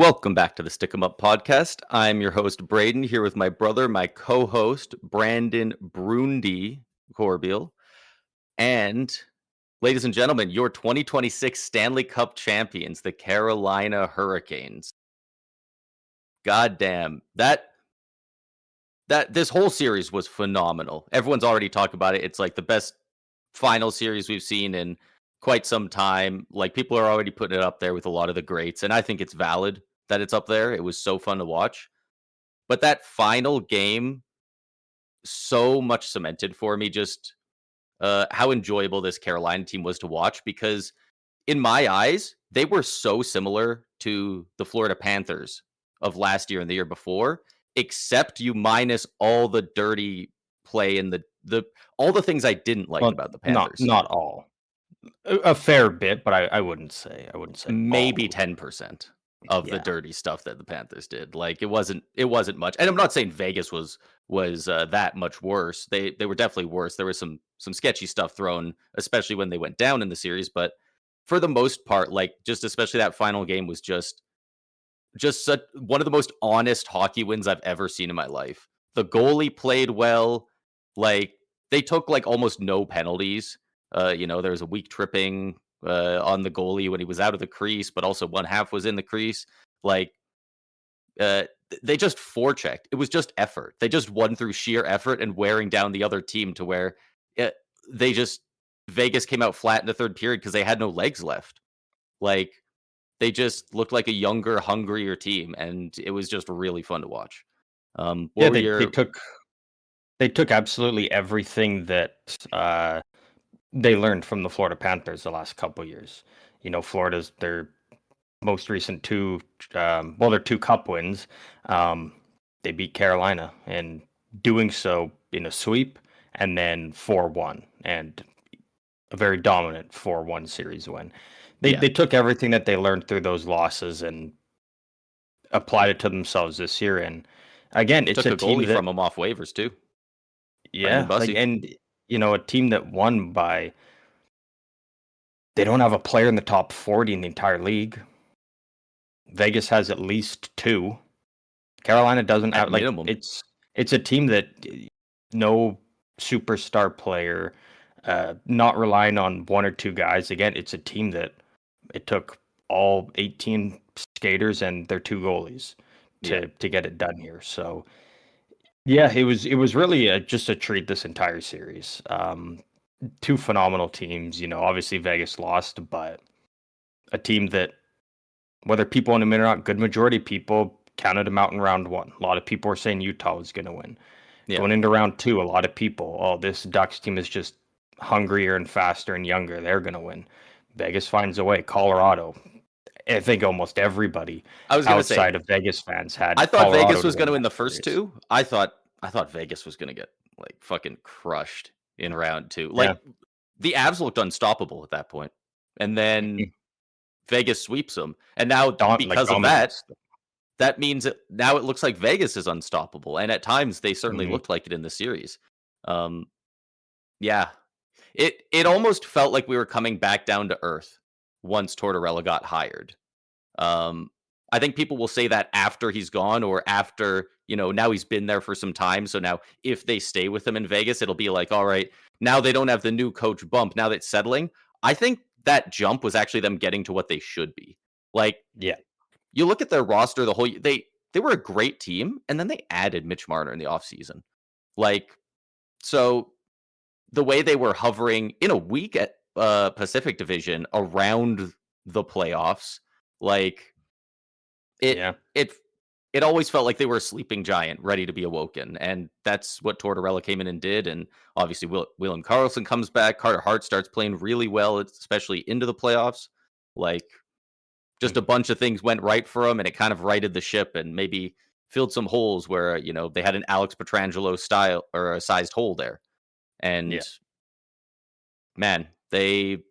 Welcome back to the Stick 'em Up podcast. I'm your host, Braden, here with my brother, my co host, Brandon Brundy Corbeil. And, ladies and gentlemen, your 2026 Stanley Cup champions, the Carolina Hurricanes. God damn. This whole series was phenomenal. Everyone's already talked about it. It's like the best final series we've seen in quite some time. Like, people are already putting it up there with a lot of the greats, and I think it's valid that it's up there. It was so fun to watch. But that final game so much cemented for me just how enjoyable this Carolina team was to watch because in my eyes, they were so similar to the Florida Panthers of last year and the year before, except you minus all the dirty play and the all the things I didn't like Well, about the not Panthers. not all. A fair bit, but I wouldn't say Maybe all. 10% of the Yeah. dirty stuff that the Panthers did. Like it wasn't much. And I'm not saying Vegas was that much worse. They were definitely worse. There was some sketchy stuff thrown, especially when they went down in the series, but for the most part, like just especially that final game was just such one of the most honest hockey wins I've ever seen in my life. The goalie played well. Like they took like almost no penalties. There was a weak tripping on the goalie when he was out of the crease, but also one half was in the crease. Like they just forechecked. It was just effort. They just won through sheer effort and wearing down the other team to where it, they just Vegas came out flat in the third period because they had no legs left. Like they just looked like a younger, hungrier team, and it was just really fun to watch. What Yeah, were they your took they took absolutely everything that they learned from the Florida Panthers the last couple years. Florida's their most recent their two cup wins. They beat Carolina and doing so in a sweep and then 4-1 and a very dominant 4-1 series win. They yeah? they took everything that they learned through those losses and applied it to themselves this year. And again, it's Took a a team goalie that, from them off waivers too, Brandon yeah, Bussey. a team that won by, they don't have a player in the top 40 in the entire league. Vegas has at least two. Carolina doesn't At have, like, minimum. it's a team that no superstar player, not relying on one or two guys. Again, it's a team that it took all 18 skaters and their two goalies Yeah, to get it done here. So yeah, it was really just a treat this entire series. Two phenomenal teams. Obviously Vegas lost, but a team that, whether people want to admit it or not, good majority of people counted them out in round one. A lot of people were saying Utah was going to win. yeah. Going into round two, a lot of people, oh, this Ducks team is just hungrier and faster and younger. They're going to win. Vegas finds a way. Colorado, I think almost everybody I was gonna say outside of Vegas fans I had thought Colorado Vegas to was win gonna win that the first series. two. I thought Vegas was gonna get like fucking crushed in round two. Yeah. Like the Avs looked unstoppable at that point, and then Vegas sweeps them, and now because of that, Dominates. that means that now it looks like Vegas is unstoppable, and at times they certainly Mhm. looked like it in the series. Um, yeah, it almost felt like we were coming back down to earth once Tortorella got hired. Um, I think people will say that after he's gone or after, now he's been there for some time. So now if they stay with him in Vegas, it'll be like, all right, now they don't have the new coach bump. Now that's settling. I think that jump was actually them getting to what they should be. Like Yeah. you look at their roster, they were a great team, and then they added Mitch Marner in the offseason. Like, so the way they were hovering in a week at Pacific Division around the playoffs, like it Yeah. it it always felt like they were a sleeping giant ready to be awoken, and that's what Tortorella came in and did. And obviously, William Karlsson comes back. Carter Hart starts playing really well, especially into the playoffs. Like just a Mhm. bunch of things went right for them, and it kind of righted the ship and maybe filled some holes where they had an Alex Petrangelo style or a sized hole there. Yeah. And man, they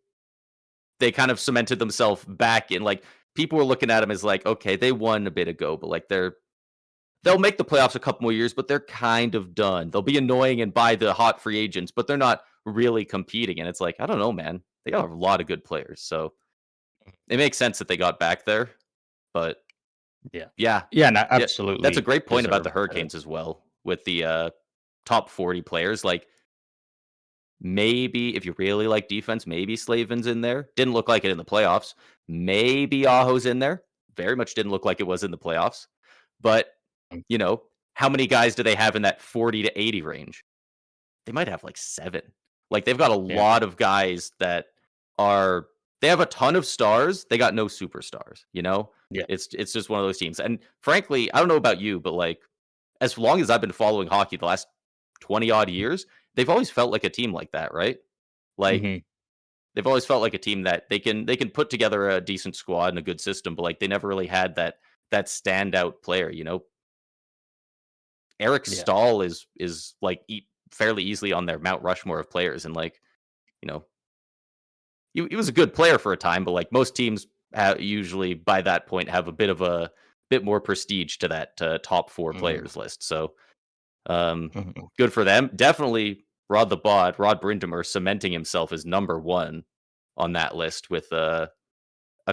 kind of cemented themselves back in. Like people were looking at them as like, okay, they won a bit ago, but like they'll make the playoffs a couple more years, but they're kind of done. They'll be annoying and buy the hot free agents, but they're not really competing. And it's like, I don't know, man. They got a lot of good players. So it makes sense that they got back there. But Yeah. Yeah. Yeah, and Yeah. That's a absolutely great point about the deserving credit. Hurricanes as well with the top 40 players. Like maybe if you really like defense, maybe Slavin's in there. Didn't look like it in the playoffs. Maybe Aho's in there. Very much didn't look like it was in the playoffs. But, Mm, you know, how many guys do they have in that 40 to 80 range? They might have like 7. Like they've got a yeah, lot of guys that are they have a ton of stars, they got no superstars, you know? yeah, It's just one of those teams. And frankly, I don't know about you, but like as long as I've been following hockey the last 20 odd years, they've always felt like a team like that, right? Like mhm, they've always felt like a team that they can put together a decent squad and a good system, but like they never really had that standout player, you know? Eric yeah, Staal is like fairly easily on their Mount Rushmore of players, and like you know he was a good player for a time, but like most teams usually by that point have a bit more prestige to that top 4 mhm, players list. So mhm. good for them. Definitely Rod Brindamer cementing himself as number 1 on that list with a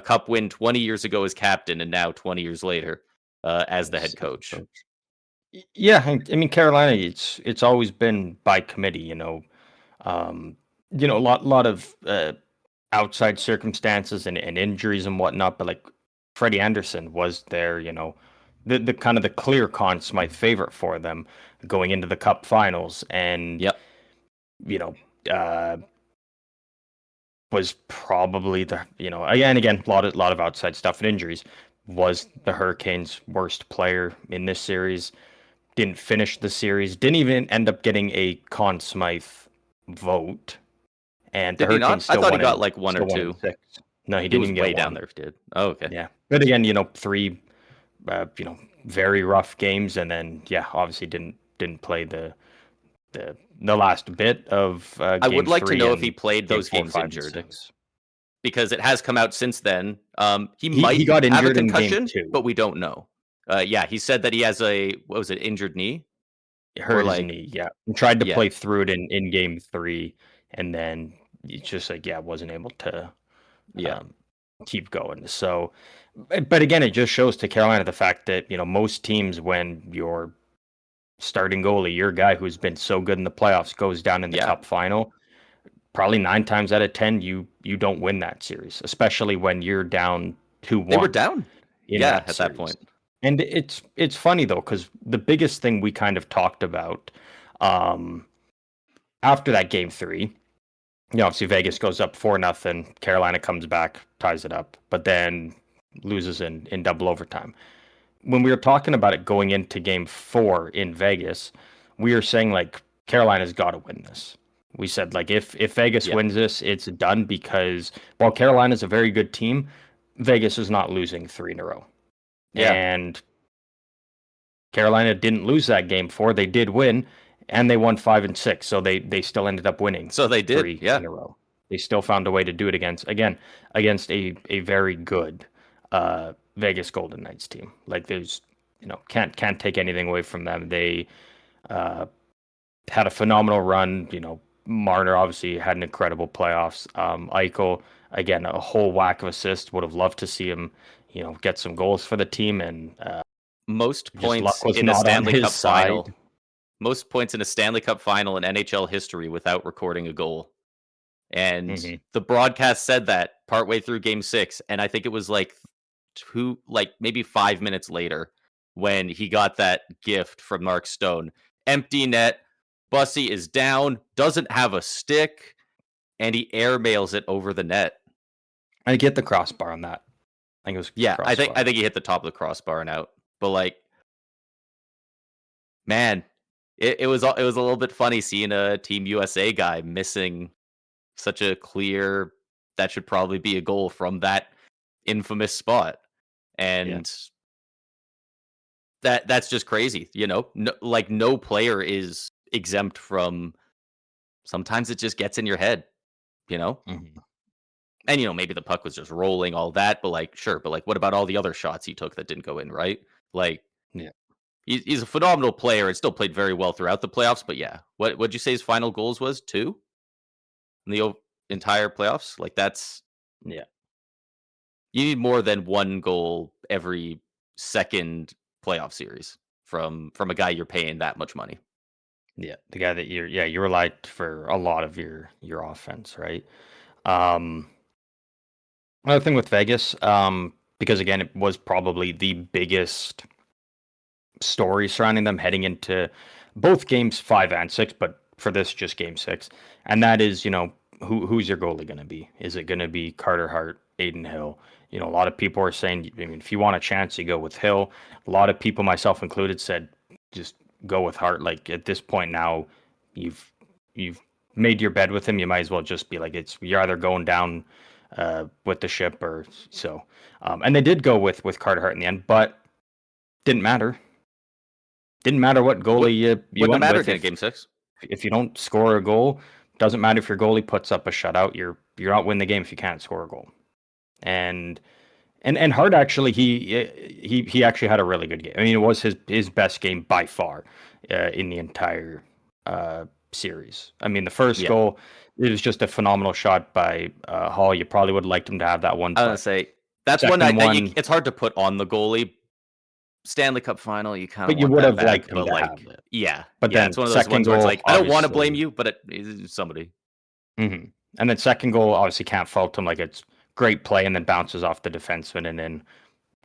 cup win 20 years ago as captain, and now 20 years later as the Yes, head as a coach. coach. Yeah, I mean, Carolina, it's always been by committee, um, a lot of outside circumstances and injuries and whatnot, but like Freddie Anderson was there, the kind of the clear Conn Smythe favorite for them going into the Cup Finals, and Yep. you know, uh, was probably again a lot of outside stuff and injuries. Was the Hurricanes' worst player in this series? Didn't finish the series. Didn't even end up getting a Conn Smythe vote, and the Did he Hurricanes not? I still thought he won got in like 1 or still won in 2. six. No, he He didn't was even get way down one. there if he did. Oh, okay. Yeah, but again, three, very rough games, and then yeah, obviously didn't play the last bit of I game would like to three know if he and played game those four, games five, and injured six. because it has come out since then. He He might got have a injured in game concussion, two. but we don't know. Yeah, he said that he has a what was it, injured knee He or hurt his like knee, yeah, and tried to yeah, play through it in game three, and then it's just like, yeah, wasn't able to yeah, um, keep going. So, but again, it just shows to Carolina the fact that most teams, when your starting goalie, your guy who's been so good in the playoffs, goes down in the yeah. Cup final, probably 9 times out of 10, you don't win that series, especially when you're down two They were one down. in Yeah, that at that series. point. And it's funny though, because the biggest thing we kind of talked about um, after that game three, obviously Vegas goes up 4-0, Carolina comes back, ties it up, but then loses in double overtime. When we were talking about it going into game four in Vegas, we were saying like Carolina's got to win this. We said like if Vegas Yeah, wins this, it's done because while Carolina's a very good team, Vegas is not losing three in a row. yeah. And Carolina didn't lose that game four. They did win, and they won 5 and 6. So they still ended up winning So they did. three Yeah, in a row. They still found a way to do it against a very good Vegas Golden Knights team. Like there's can't take anything away from them. They uh, had a phenomenal run. Marner obviously had an incredible playoffs. Eichel again a whole whack of assists. Would have loved to see him get some goals for the team, and most just points luck was in a not on Stanley his Cup side. final. Most points in a Stanley Cup final in NHL history without recording a goal. And Hmm. the broadcast said that partway through game 6, and I think it was like maybe 5 minutes later when he got that gift from Mark Stone. Empty net, Bussy is down, doesn't have a stick, and he airmails it over the net. I get the crossbar on that. I think it was Yeah, I crossbar. think he hit the top of the crossbar and out. But like, man, it was a little bit funny seeing a Team USA guy missing such a clear that should probably be a goal from that infamous spot. Yeah. And that's just crazy, you know? No, like no player is exempt from sometimes it just gets in your head, you know? Hmm. And maybe the puck was just rolling all that, but like sure, but like what about all the other shots he took that didn't go in, right? Like Yeah. he's a phenomenal player and still played very well throughout the playoffs, but yeah. What'd you say his final goals was? 2 in the entire playoffs? Like that's Yeah. you need more than 1 goal every second playoff series from a guy you're paying that much money. Yeah, the guy that you relied for a lot of your offense, right? Um, Another thing with Vegas, because again, it was probably the biggest story surrounding them heading into both games 5 and 6, but for this, just game 6. And that is, who's your goalie going to be? Is it going to be Carter Hart, Aiden Hill? A lot of people are saying, I mean, if you want a chance, you go with Hill. A lot of people, myself included, said just go with Hart. Like at this point now, you've made your bed with him. You might as well just be like, you're either going down with the ship or so. And they did go with Carter Hart in the end, but didn't matter. Didn't matter what goalie you Wouldn't have went mattered with. in game 6. If you don't score a goal, doesn't matter if your goalie puts up a shutout. You're not winning the game if you can't score a goal. And Hart actually he actually had a really good game. I mean, it was his best game by far in the entire series. I mean, the first goal, it was just a phenomenal shot by Hall. You probably would have liked him to have that one. I was gonna say that's one it's hard to put on the goalie. Stanley Cup final, you kind of but you want would that have back, liked him but to like, have it. yeah, But then it's one of those second ones where it's goal, like, I don't want to blame obviously. you, but it's somebody. And then second goal, obviously can't fault him. Like it's great play, and then bounces off the defenseman, and then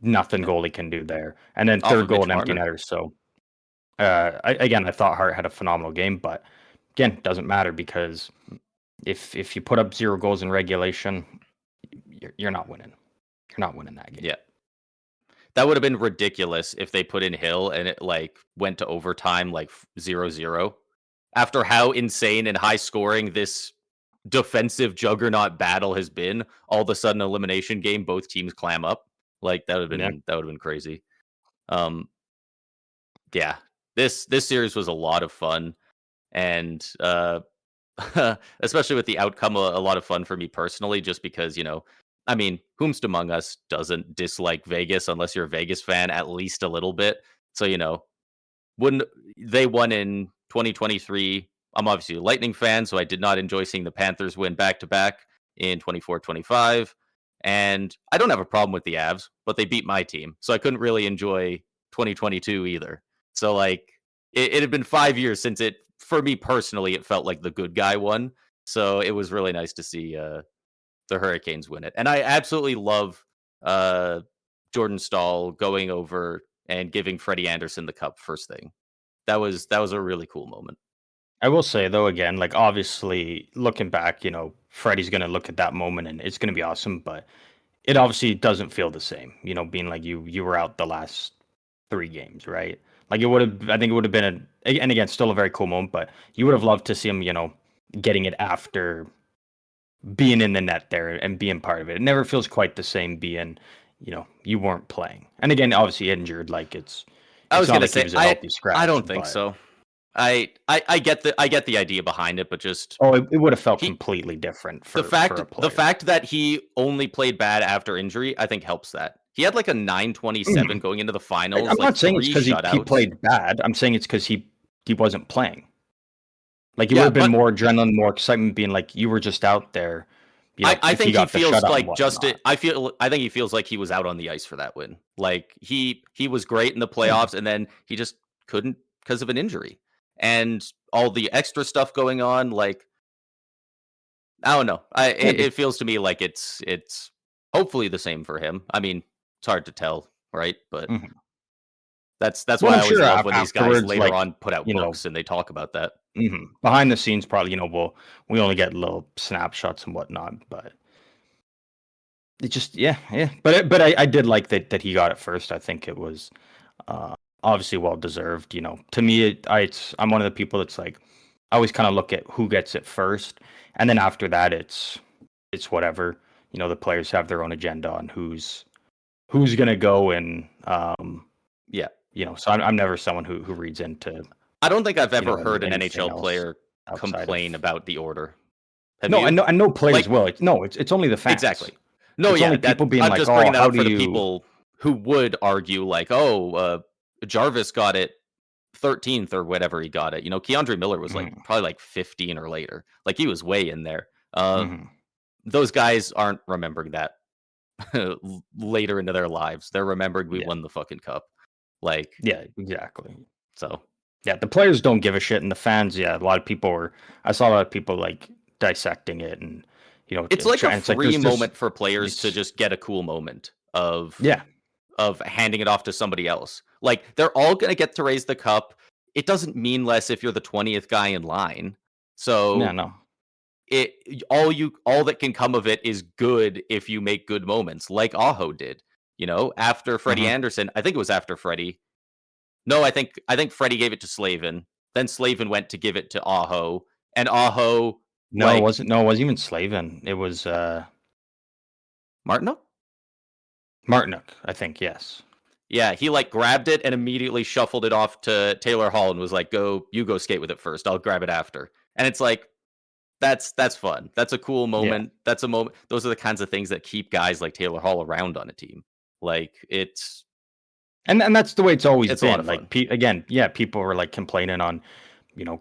nothing goalie can do there. And then Off third of goal, Mitch an empty Marner. netter. So I thought Hart had a phenomenal game, but again, doesn't matter because if you put up 0 goals in regulation, you're not winning. You're not winning that game. Yeah. That would have been ridiculous if they put in Hill and it like went to overtime like 0-0. After how insane and high scoring this defensive juggernaut battle has been, all of a sudden elimination game, both teams clam up. Like that would have been crazy. Yeah. This series was a lot of fun, and especially with the outcome, a lot of fun for me personally, just because, I mean, whomst among us doesn't dislike Vegas unless you're a Vegas fan at least a little bit. So, when they won in 2023, I'm obviously a Lightning fan, so I did not enjoy seeing the Panthers win back to back in 24-25. And I don't have a problem with the Avs, but they beat my team. So I couldn't really enjoy 2022 either. So, like, it had been 5 years since for me personally, it felt like the good guy won. So it was really nice to see the Hurricanes win it. And I absolutely love uh, Jordan Staal going over and giving Freddie Anderson the cup first thing. That was a really cool moment. I will say though, again, like obviously looking back, Freddie's gonna look at that moment and it's gonna be awesome, but it obviously doesn't feel the same, being like you were out the last 3 games, right? Like I think it would have been and again, still a very cool moment, but you would have loved to see him, getting it after being in the net there and being part of it. It never feels quite the same being, you weren't playing. And again, obviously injured, like I was not gonna like say he was a healthy scratch. I don't think so. I get the idea behind it, but just it would have felt completely different for the fact a player. the fact that he only played bad after injury, I think helps that. He had like a 927 going into the finals. I'm like not saying it's because he played bad. I'm saying it's because he wasn't playing. Like it would have been more adrenaline, more excitement, being like you were just out there. I think he feels like I think he feels like he was out on the ice for that win. Like he was great in the playoffs, and then he just couldn't because of an injury and all the extra stuff going on. Like I don't know. It feels to me like it's hopefully the same for him. I mean, it's hard to tell, right? But that's why I always love when these guys later on put out books and they talk about that. Behind the scenes, probably we only get little snapshots and whatnot, but it just yeah. But I did like that he got it first. I think it was obviously well deserved. To me, I'm one of the people that's like I always kind of look at who gets it first, and then after that, it's whatever. The players have their own agenda on who's gonna go and yeah. So I'm never someone who reads into. I don't think I've ever heard an NHL player complain about the order. I know players will. It's only the fans. Exactly. No, it's only people being I'm like, just bringing that how up for do the people who would argue like, Jarvis got it 13th or whatever he got it. Keandre Miller was like probably like 15 or later. Like he was way in there. Those guys aren't remembering that. later into their lives. They're remembering we Yeah. won the fucking cup. Like, Yeah, exactly. so Yeah, the players don't give a shit, and the fans, yeah, a lot of people were. I saw a lot of people like dissecting it, and it's like a and it's like free there's moment for players to it's just get a cool moment yeah, of handing it off to somebody else. Like, they're all gonna get to raise the cup. It doesn't mean less if you're the 20th guy in line. yeah, So no, it all that can come of it is good if you make good moments, like Aho did. After Freddie hmm Anderson, I think it was after Freddie. No, I think Freddie gave it to Slavin. Then Slavin went to give it to Aho, and Aho no, like it wasn't even Slavin. It was Martino. Martinook, I think. Yes. Yeah, he like grabbed it and immediately shuffled it off to Taylor Hall and was like, go skate with it first. I'll grab it after." And it's like that's fun. That's a cool Yeah. moment. That's a moment. Those are the kinds of things that keep guys like Taylor Hall around on a team. Like And that's the way it's always it's a lot been. of fun. Like again, yeah, people were like complaining on,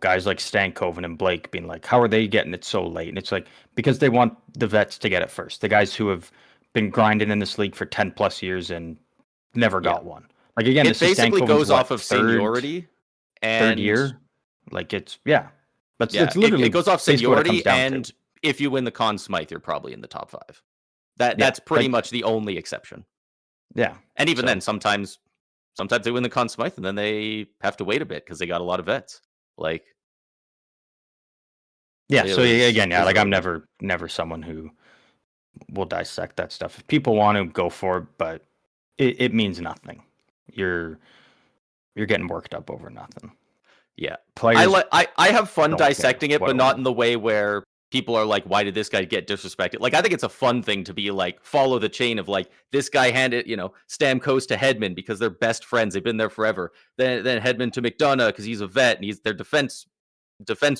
guys like Stankoven and Blake being like, how are they getting it so late? And it's like because they want the vets to get it first. The guys who have been grinding in this league for 10 plus years and never Yeah. got one. Like again, It this is basically Stankoven's goes off of third seniority third and year. Like it's yeah. yeah, That's it literally goes off basically what it comes seniority, down to. and if you win the Conn Smythe, you're probably in the top 5. Yeah. That's pretty Like much the only exception. yeah. And even then, So sometimes they win the Conn Smythe, and then they have to wait a bit because they got a lot of vets. Like, yeah, it so was again, it yeah, was like really I'm good. never someone who will dissect that stuff. If people want to go for it, but it means nothing. You're getting worked up over nothing. Yeah. Players I have fun don't care dissecting it, what but not order. in the way where people are like, "Why did this guy get disrespected?" Like, I think it's a fun thing to be like, follow the chain of like, this guy handed, Stamkos to Hedman because they're best friends. They've been there forever. Then Hedman to McDonough because he's a vet and he's their defense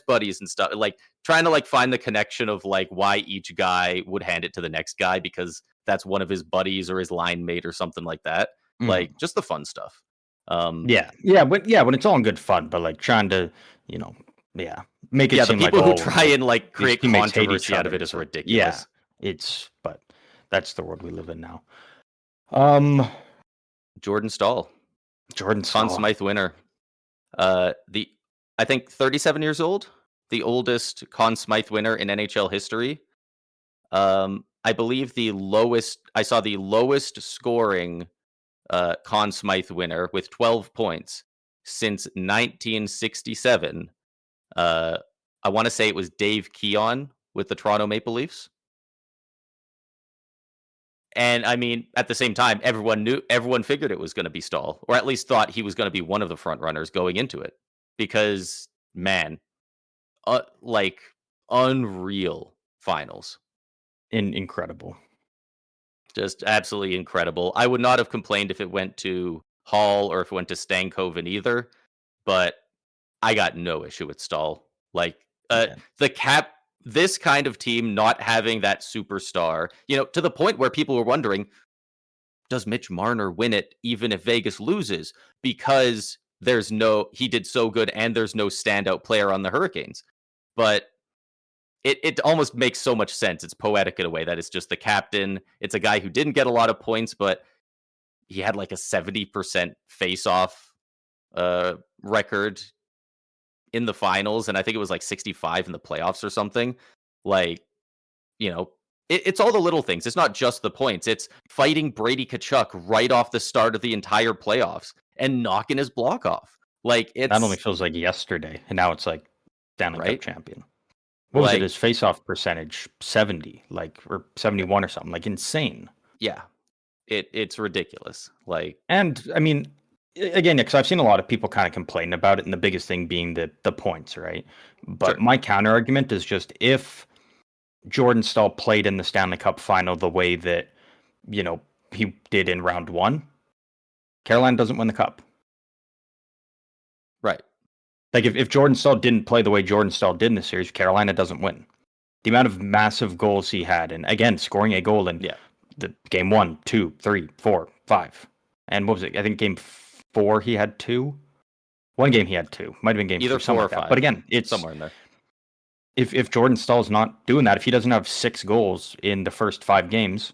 buddies and stuff. Like trying to like find the connection of like why each guy would hand it to the next guy because that's one of his buddies or his line mate or something like that. Mhm. Like just the fun stuff. Um, Yeah, when it's all in good fun, but like trying to, you know, yeah, make it yeah, the seem like people who oh, try like and like these create teammates hate each controversy out of other. it It's is like yeah, ridiculous. but that's the world we live in now. Jordan Staal, Jordan Conn Staal. Smythe winner. The I think 37 years old, the oldest Conn Smythe winner in NHL history. I believe I saw the lowest scoring Conn Smythe winner with 12 points since 1967. Uh, I want to say it was Dave Keon with the Toronto Maple Leafs. And I mean, at the same time, everyone figured it was going to be Staal, or at least thought he was going to be one of the front runners going into it, because man, like unreal finals, Incredible. just absolutely incredible. I would not have complained if it went to Hall or if it went to Stankoven either, but I got no issue with Staal. Like Yeah. the cap, this kind of team not having that superstar, to the point where people were wondering, does Mitch Marner win it even if Vegas loses? Because he did so good and there's no standout player on the Hurricanes. But it almost makes so much sense. It's poetic in a way that it's just the captain. It's a guy who didn't get a lot of points, but he had like a 70% face-off record in the finals, and I think it was like 65 in the playoffs or something. Like, it's all the little things. It's not just the points. It's fighting Brady Tkachuk right off the start of the entire playoffs and knocking his block off. Like, That only it's feels like yesterday, and now it's like Stanley Cup right. champion. What was it? Like, His face-off percentage 70, like or 71 or something, like insane. yeah, it's ridiculous. Like, And I mean, again, because I've seen a lot of people kind of complain about it, and the biggest thing being the points, right? But sure. my counter argument is just if Jordan Staal played in the Stanley Cup final the way that he did in round one, Carolina doesn't win the cup. Right. Like if Jordan Staal didn't play the way Jordan Staal did in the series, Carolina doesn't win. The amount of massive goals he had, and again, scoring a goal in Yeah. the game 1, 2, 3, 4, 5. And what was it? I think game 4 he had 2. One game he had 2. Might have been game Either 3, something 4 or like that. 5. But again, it's Somewhere in there. If Jordan Stahl's not doing that, if he doesn't have 6 goals in the first 5 games,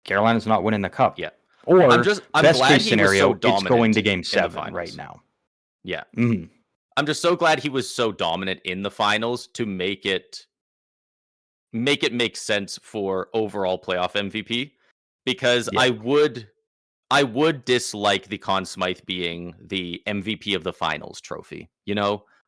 Carolina's not winning the cup. Yeah. Or I'm best glad case he was so scenario, it's going dominant to game in the 7 right finals. now. Yeah. Mhm. I'm just so glad he was so dominant in the finals to make it make sense for overall playoff MVP, because Yeah. I would dislike the Conn Smythe being the MVP of the finals trophy.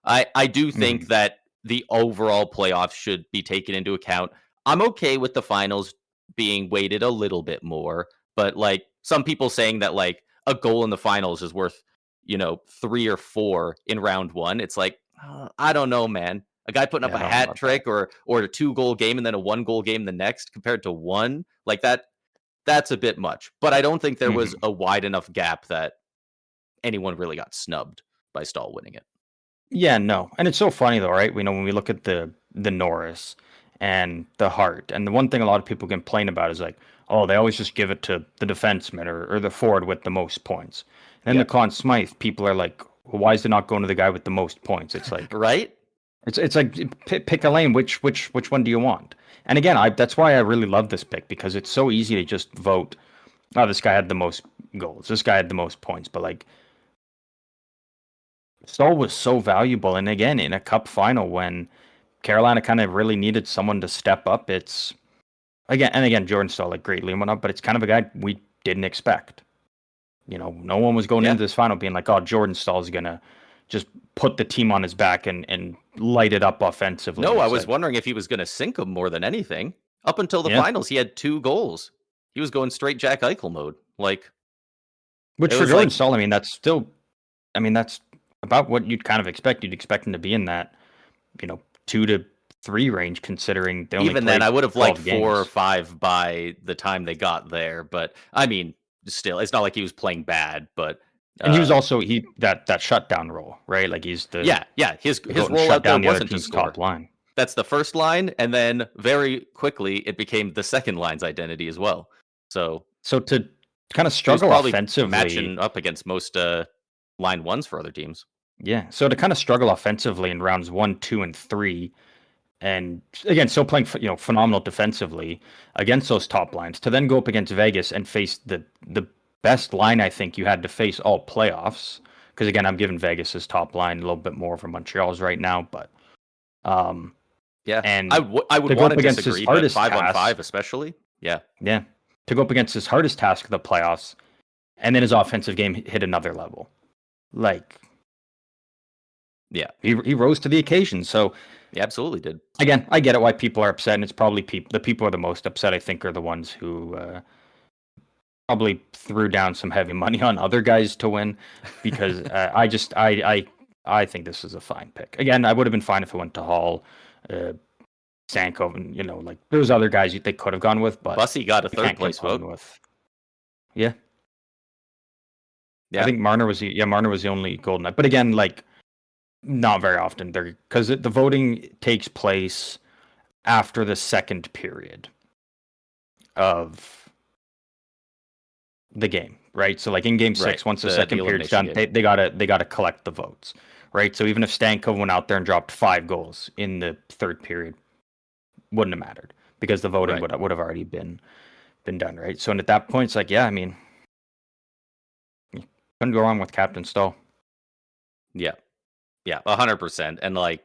I do think Mhm. that the overall playoffs should be taken into account. I'm okay with the finals being weighted a little bit more, but like some people saying that like a goal in the finals is worth, 3 or 4 in round 1. It's like, I don't know, man. A guy putting up Yeah, I a don't know hat about that. trick or a 2-goal game and then a 1-goal game the next compared to one, like that's a bit much. But I don't think there was Mhm. a wide enough gap that anyone really got snubbed by Staal winning it. Yeah, no. And it's so funny though, right? We know when we look at the Norris and the Hart, and the one thing a lot of people complain about is like, oh, they always just give it to the defenseman or the forward with the most points. And then Yeah. the Conn Smythe, people are like, well, why is it not going to the guy with the most points? It's like Right? it's like pick a lane. Which one do you want? And again, that's why I really love this pick because it's so easy to just vote. Oh, this guy had the most goals. This guy had the most points. But like Staal was so valuable, and again, in a cup final when Carolina kind of really needed someone to step up, it's again Jordan Staal like greatly and whatnot, but it's kind of a guy we didn't expect. No one was going Yeah. into this final being like, oh, Jordan Staal is gonna just put the team on his back and light it up offensively. And No, I it's was like, wondering if he was going to sink them more than anything. Up until the yeah, finals, he had 2 goals. He was going straight Jack Eichel mode. Like, which it for was Jordan like, Staal, I mean, that's about what you'd kind of expect. You'd expect him to be in that, 2 to 3 range, considering they only even then, played I would have liked 12 4 or games. 5 by the time they got there. But I mean, still, it's not like he was playing bad. But And he was uh, also that shutdown role, right? Like he's the yeah, go his and role shut out there down the other wasn't to team's top score. line. That's the first line, and then very quickly it became the second line's identity as well. So So to kind of he was struggle probably offensively, matching up against most line ones for other teams. yeah. So to kind of struggle offensively in rounds 1, 2, and 3, and again, still playing phenomenal defensively against those top lines, to then go up against Vegas and face the best line I think you had to face all playoffs. Because again, I'm giving Vegas's top line a little bit more for Montreal's right now, but um, Yeah, and I would to go want up to against his disagree, but hardest 5 on 5 task, especially, yeah, yeah, to go up against his hardest task of the playoffs, and then his offensive game hit another level. Like yeah, he rose to the occasion. So he absolutely did. again, I get it why people are upset, and it's probably the people are the most upset. I think are the ones who probably threw down some heavy money on other guys to win, because I think this is a fine pick. Again, I would have been fine if it went to Hall, Stanko, and like there's other guys they could have gone with, but Bussy got a you third can't place complain vote. with. Yeah, I Yeah, think Marner was the only golden knight, but again, like not very often there because the voting takes place after the second period of the game, right? So like in game right. 6, once the The second period's elimination done, game. they gotta collect the votes, right? So even if Stanko went out there and dropped 5 goals in the third period, wouldn't have mattered because the voting Right. would have already been done, right? So and at that point, it's like, yeah, I mean, you couldn't go wrong with Captain Staal. Yeah. Yeah. 100%. And like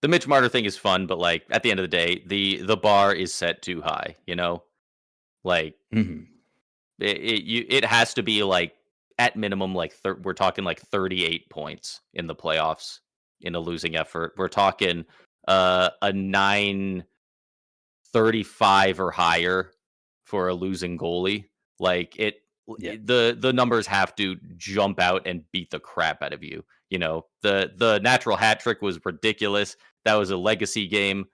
the Mitch Marner thing is fun, but like at the end of the day, the bar is set too high. Like Mm-hmm. it has to be like at minimum like we're talking like 38 points in the playoffs in a losing effort. We're talking a 935 or higher for a losing goalie. Like Yeah. the numbers have to jump out and beat the crap out of you. The natural hat trick was ridiculous. That was a legacy game,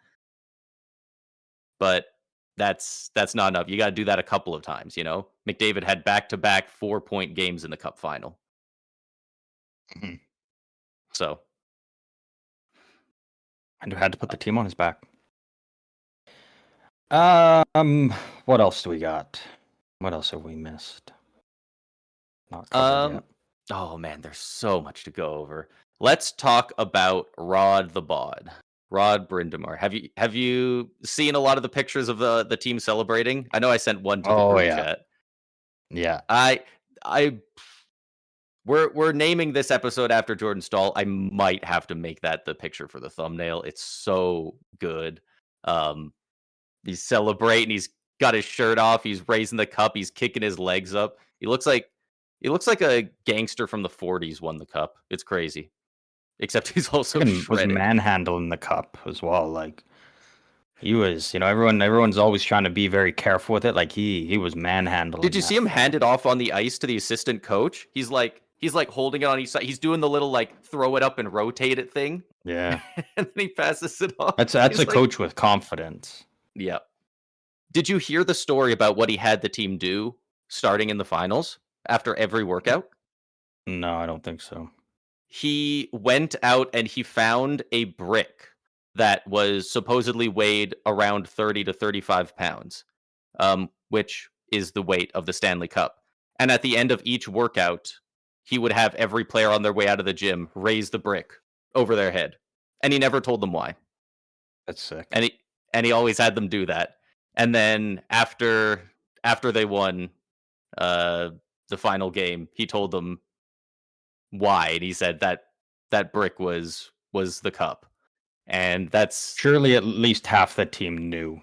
but that's not enough. You got to do that a couple of times. McDavid had back-to-back 4-point games in the cup final. Mhm. So, And had to put the team on his back. Um, what else do we got? What else have we missed? Not covered um yet. oh man, there's so much to go over. Let's talk about Rod the Bod. Rod Brindamore. Have you seen a lot of the pictures of the team celebrating? I know I sent one to the Oh group yeah, chat. yeah. I we're naming this episode after Jordan Staal. I might have to make that the picture for the thumbnail. It's so good. Um, he's celebrating. He's got his shirt off. He's raising the cup. He's kicking his legs up. He looks like a gangster from the 40s won the cup. It's crazy. Except he's also Fucking was shredded. manhandling the cup as well. Like he was, everyone's always trying to be very careful with it. Like he was Did manhandling you see that him thing. hand it off on the ice to the assistant coach? He's like holding it on each side. He's doing the little like throw it up and rotate it thing, Yeah, and then he passes it off. that's a He's like, coach with confidence. yeah. Did you hear the story about what he had the team do starting in the finals after every workout? No, I don't think so. He went out and he found a brick that was supposedly weighed around 30 to 35 pounds, which is the weight of the Stanley Cup. And at the end of each workout, he would have every player on their way out of the gym raise the brick over their head. And he never told them why. That's sick. And he always had them do that. And then after they won uh the final game, he told them why, and he said that that brick was the cup. And that's Surely at least half the team knew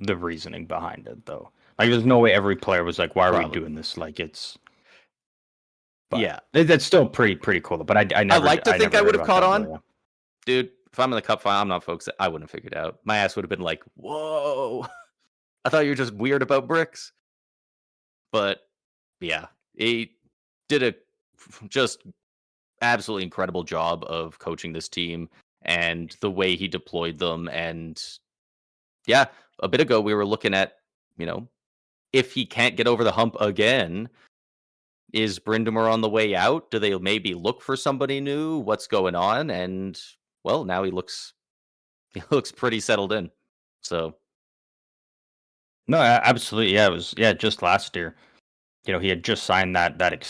the reasoning behind it, though. Like, there's no way every player was like, "Why are we probably, doing this?" Like, it's. But yeah. that's still pretty cool. But I I never like to I think never I heard would have about caught that. on. But yeah. Dude, if I'm in the cup final, I'm not folks. I wouldn't have figured it out. My ass would have been like, whoa. I thought you were just weird about bricks. But yeah, he did a just absolutely incredible job of coaching this team and the way he deployed them. And yeah, a bit ago we were looking at, you know, if he can't get over the hump again, is Brindamore on the way out? Do they maybe look for somebody new? What's going on? And well, now he looks he looks pretty settled in. So No, absolutely. Yeah, it was just last year. He had just signed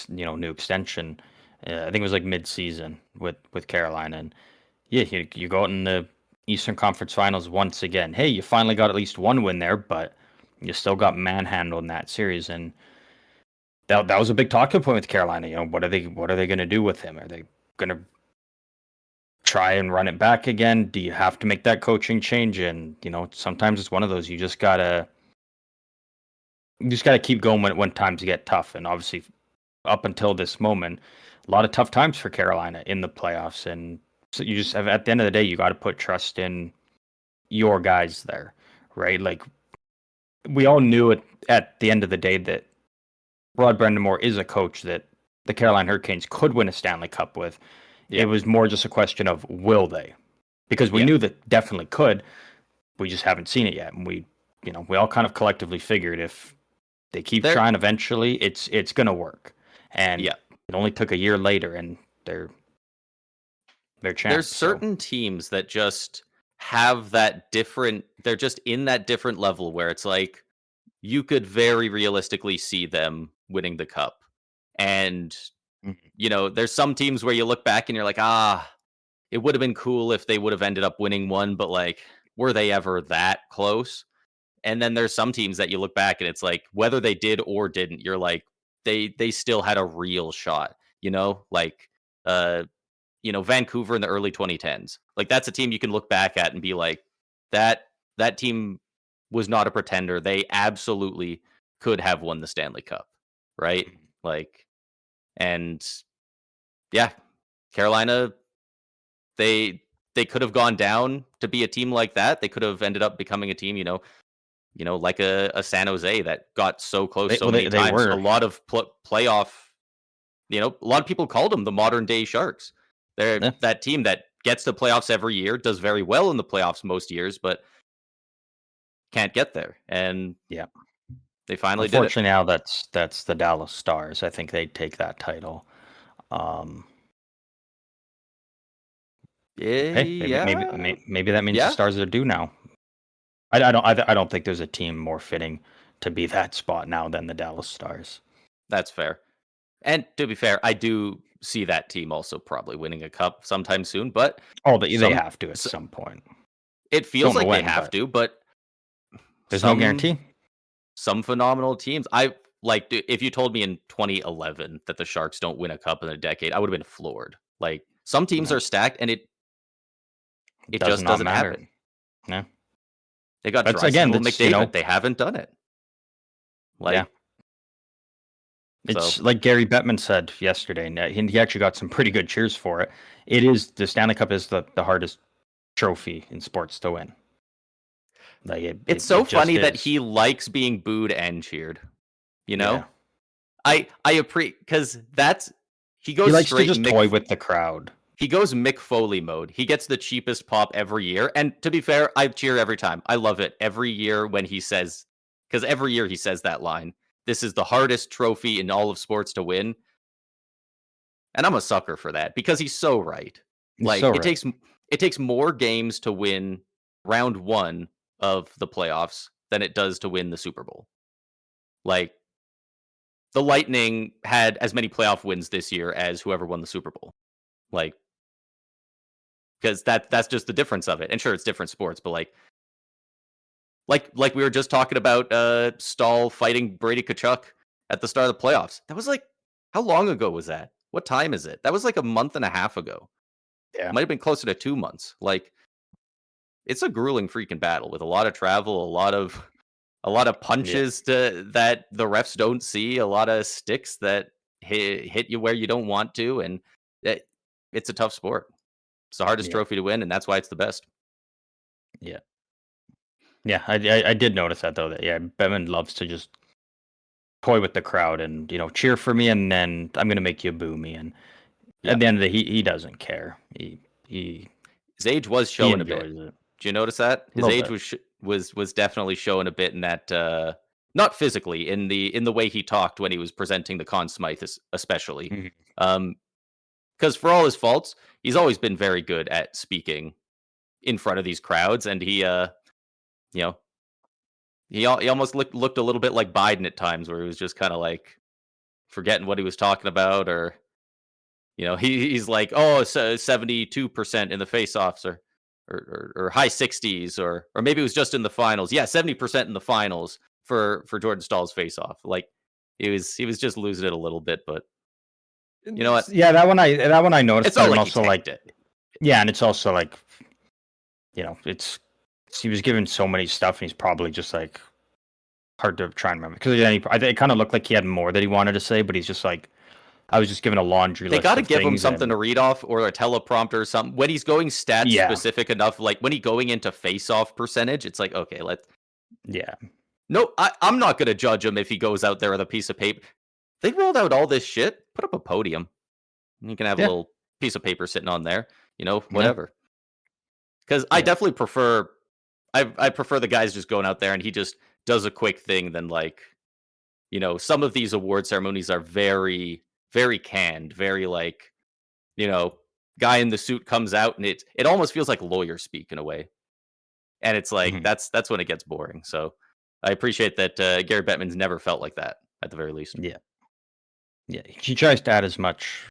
new extension. I think it was like mid-season with Carolina, and yeah, you go out in the Eastern Conference Finals once again. Hey, you finally got at least one win there, but you still got manhandled in that series, and that was a big talking point with Carolina. What are they going to do with him? Are they going to try and run it back again? Do you have to make that coaching change? And sometimes it's one of those you just gotta keep going when times get tough. And obviously, up until this moment, a lot of tough times for Carolina in the playoffs. And so you just have, at the end of the day, you got to put trust in your guys there, right? Like, we all knew it at the end of the day that Rod Brindamore is a coach that the Carolina Hurricanes could win a Stanley Cup with. yeah, It was more just a question of will they? Because we yeah. knew that definitely could. We just haven't seen it yet, and we all kind of collectively figured if they keep There trying, eventually it's gonna work. And yeah. it only took a year later, and they're There's champs. So certain teams that just have that different they're just in that different level where it's like you could very realistically see them winning the cup. And Mhm. there's some teams where you look back and you're like, it would have been cool if they would have ended up winning one, but like, were they ever that close? And then there's some teams that you look back and it's like, whether they did or didn't, you're like, they still had a real shot, like Vancouver in the early 2010s. Like that's a team you can look back at and be like, that team was not a pretender. They absolutely could have won the Stanley Cup, right? Like, and yeah, Carolina, they they could have gone down to be a team like that. They could have ended up becoming a team, like a San Jose that got so close they so well many they times. A were. lot of playoff, a lot of people called them the modern day Sharks. They're Yeah, that team that gets to playoffs every year, does very well in the playoffs most years, but can't get there. And yeah. they finally did it. Unfortunately, now that's the Dallas Stars. I think they'd take that title. Um, hey, maybe maybe Yeah. may- maybe that means the Yeah, Stars are due now. I don't think there's a team more fitting to be that spot now than the Dallas Stars. that's fair. And to be fair, I do see that team also probably winning a cup sometime soon. But Oh, they some, have to at s- some point. it feels Don't know like they when, have but to. But there's no some guarantee. some phenomenal teams. If you told me in 2011 that the Sharks don't win a cup in a decade, I would have been floored. Like some teams No, are stacked, and it does just not doesn't matter. happen. No, They got that's again. Draisaitl, That's McDavid. They haven't done it. yeah. Like so, It's like Gary Bettman said yesterday, and he actually got some pretty good cheers for it. It is the Stanley Cup is the hardest trophy in sports to win. Like it's so it just funny that is. he likes being booed and cheered. You Yeah. know, I appreciate because he He goes likes to straight just toy with the crowd. he goes Mick Foley mode. He gets the cheapest pop every year. And to be fair, I cheer every time. I love it every year when he says, because every year he says that line. This is the hardest trophy in all of sports to win. And I'm a sucker for that because he's so right. He's Like so right. it takes more games to win round 1 of the playoffs than it does to win the Super Bowl. Like the Lightning had as many playoff wins this year as whoever won the Super Bowl. Like because that's just the difference of it. And sure, it's different sports, but like we were just talking about Staal fighting Brady Tkachuk at the start of the playoffs. That was like how long ago was that? What time is it? That was like a month and a half ago. Yeah. Might have been closer to 2 months. Like it's a grueling freaking battle with a lot of travel, a lot of Yeah. punches that the refs don't see, a lot of sticks that hit you where you don't want to, and it's a tough sport. It's the hardest Yeah. trophy to win, and that's why it's the best. Yeah. Yeah. I did notice that though. That Bettman loves to just toy with the crowd and cheer for me, and then I'm gonna make you boo me. And Yeah, at the end of the day, he doesn't care. He his age was he showing a bit. enjoys it Do you notice that a his little age bit. was definitely showing a bit in that not physically in the way he talked when he was presenting the Conn Smythe, especially. Mhm. Because for all his faults, he's always been very good at speaking in front of these crowds, and you know, he almost looked a little bit like Biden at times, where he was just kind of like forgetting what he was talking about, or he's like, oh, 72% in the faceoffs, or high 60s, or maybe it was just in the finals. Yeah, 70% in the finals for Jordan Stahl's faceoff. Like he was just losing it a little bit, but you know what? Yeah, that one I noticed, It's but not I'm like he also like, tanked it. yeah, and it's also like, it's he was given so many stuff, and he's probably just like hard to try and remember because it kind of looked like he had more that he wanted to say, but he's just like, I was just given a laundry They got list to of give him things, something and to read off or a teleprompter or something. When he's going stats yeah, specific enough, like when he going into face-off percentage, it's like, okay, let's. yeah, No, I'm not going to judge him if he goes out there with a piece of paper. They rolled out all this shit. Put up a podium. You can have a yeah, little piece of paper sitting on there. yeah, Whatever. Because I yeah, definitely prefer. I prefer the guys just going out there and he just does a quick thing than like some of these award ceremonies are very very canned, very like you know guy in the suit comes out and it almost feels like lawyer speak in a way, and it's like mhm, that's when it gets boring. So I appreciate that Gary Bettman's never felt like that at the very least. yeah, yeah. He tries to add as much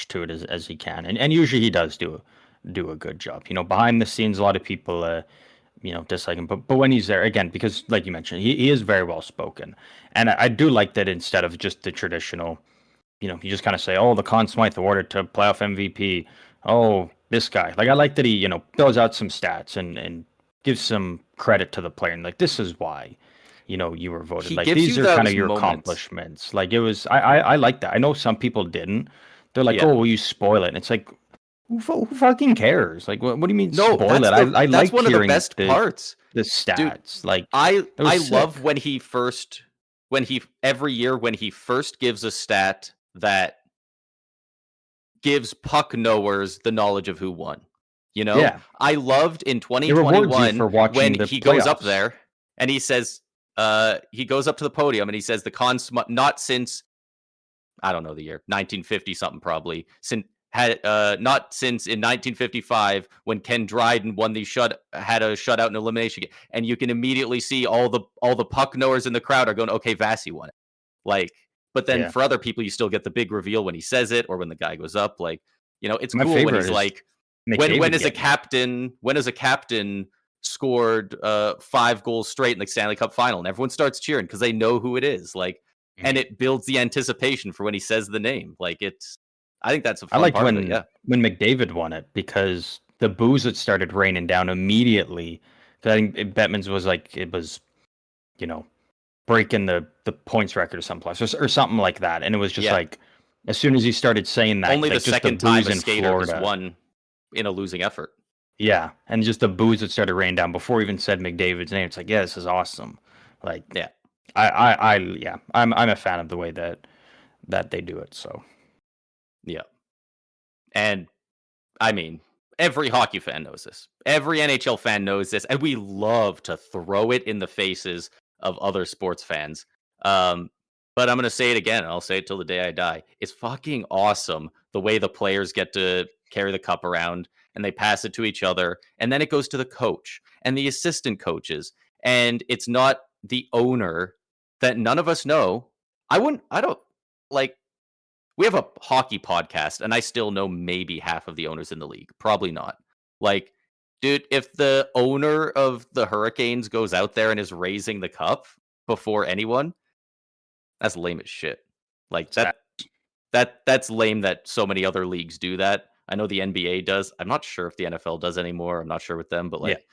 to it as he can, and usually he does do a good job. Behind the scenes, a lot of people dislike him. But when he's there again, because like you mentioned, he is very well spoken, and I do like that instead of just the traditional, you just kind of say, oh, the Conn Smythe awarded to playoff MVP. Oh, this guy. Like I like that he throws out some stats and gives some credit to the player, and like this is why. You were voted. He Like gives these you are kind of those your moments. accomplishments. Like it was. I like that. I know some people didn't. They're like, Yeah. oh, well, you spoil it. And it's like, who fucking cares? Like, what do you mean No, spoil it? I that's liked one of the hearing best the parts. Dude, stats. Like that I was sick. love when he every year when he first gives a stat that gives puck knowers the knowledge of who won. Yeah, I loved in it rewards you 2021 for when watching the he goes up playoffs. there and he says, he goes up to the podium and he says the not since I don't know the year 1950 something probably since had not since in 1955 when Ken Dryden won the had a shutout and elimination game, and you can immediately see all the puck knowers in the crowd are going, okay, Vasi won it. Like But then Yeah. for other people, you still get the big reveal when he says it or when the guy goes up. Like, it's My cool when favorite he's is like, when McDavid is a getting it. captain scored 5 goals straight in the Stanley Cup final, and everyone starts cheering because they know who it is. Like, and Mhm. it builds the anticipation for when he says the name. Like, I think that's a I fun liked part of it. Yeah. when McDavid won it because the boos had started raining down immediately. 'Cause I think Bettman's was like it was, you know, breaking the points record or someplace or something like that, and it was just Yeah. like as soon as he started saying that, Only the like just the second time boos a in skater has Florida, won in a losing effort. yeah, and just the boos that started raining down before he even said McDavid's name. It's like, yeah, this is awesome. Like Yeah. yeah, I'm a fan of the way that they do it. So Yeah. And I mean, every hockey fan knows this. Every NHL fan knows this, and we love to throw it in the faces of other sports fans. Um, but I'm gonna say it again, and I'll say it till the day I die. It's fucking awesome the way the players get to carry the cup around and they pass it to each other, and then it goes to the coach and the assistant coaches, and it's not the owner that none of us know. I don't like we have a hockey podcast, and I still know maybe half of the owners in the league. Probably not. Like, dude, if the owner of the Hurricanes goes out there and is raising the cup before anyone, that's lame as shit. Like sad. that's lame that so many other leagues do that. I know the NBA does. I'm not sure if the NFL does anymore. I'm not sure with them, but Yeah, like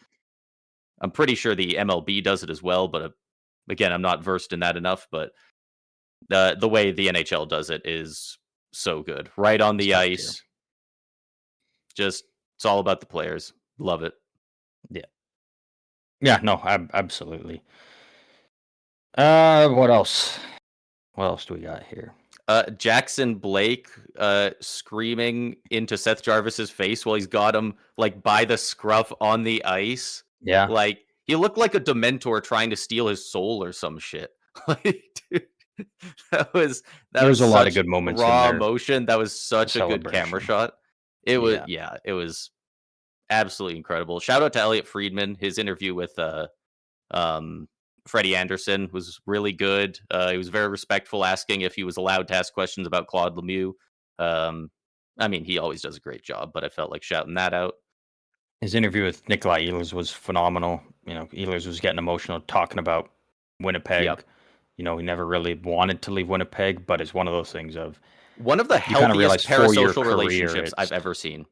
I'm pretty sure the MLB does it as well. But again, I'm not versed in that enough. But the way the NHL does it is so good. Right on it's the top tier. ice, just it's all about the players. Love it. Yeah, yeah, no, absolutely. What else? What else do we got here? Jackson Blake screaming into Seth Jarvis's face while he's got him like by the scruff on the ice. Yeah, Like he looked like a Dementor trying to steal his soul or some shit. Like, dude, that there was was a lot of such good moments in raw there. emotion. That was The such a good camera celebration. shot. Yeah. It was absolutely incredible. Shout out to Elliot Friedman. His interview with um, Freddie Anderson was really good. He was very respectful, asking if he was allowed to ask questions about Claude Lemieux. Um, I mean, he always does a great job, but I felt like shouting that out. His interview with Nikolai Ehlers was phenomenal. Ehlers was getting emotional talking about Yep. Winnipeg. He never really wanted to leave Winnipeg, but it's one of those things of One of the you kind of realize healthiest for your parasocial career, relationships it's I've ever seen.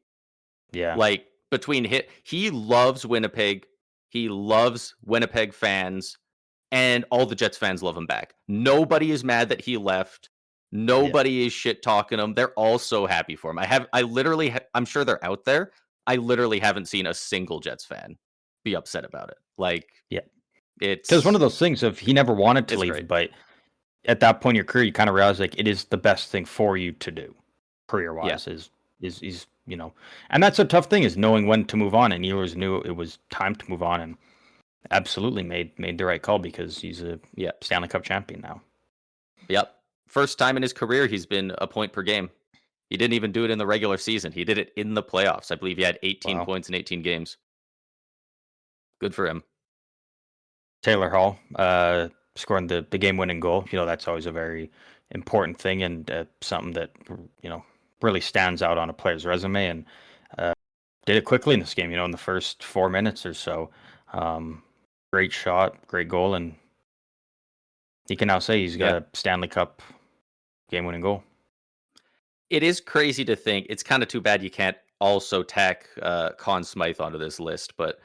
yeah, Like between he loves Winnipeg, he loves Winnipeg fans, and all the Jets fans love him back. Nobody is mad that he left. yeah, Nobody is shit talking him. They're all so happy for him. I literally, I'm sure they're out there. I literally haven't seen a single Jets fan be upset about it. Like yeah. Because one of it's those things of he never wanted to it's great. leave, but at that point in your career, you kind of realize like it is the best thing for you to do, career Yeah, wise. Is and that's a tough thing is knowing when to move on. And Ehlers knew it was time to move on, and absolutely made the right call because he's a yeah, Stanley Cup champion now. yep. First time in his career he's been a point per game. He didn't even do it in the regular season. He did it in the playoffs. I believe he had 18 Wow. points in 18 games. Good for him. Taylor Hall scoring the game winning goal. That's always a very important thing and something that really stands out on a player's resume. And uh, did it quickly in this game. In the first 4 minutes or so. Um, Great shot, great goal, and he can now say he's got Yeah. a Stanley Cup game winning goal. It is crazy to think. It's kind of too bad you can't also tack Conn Smythe onto this list, but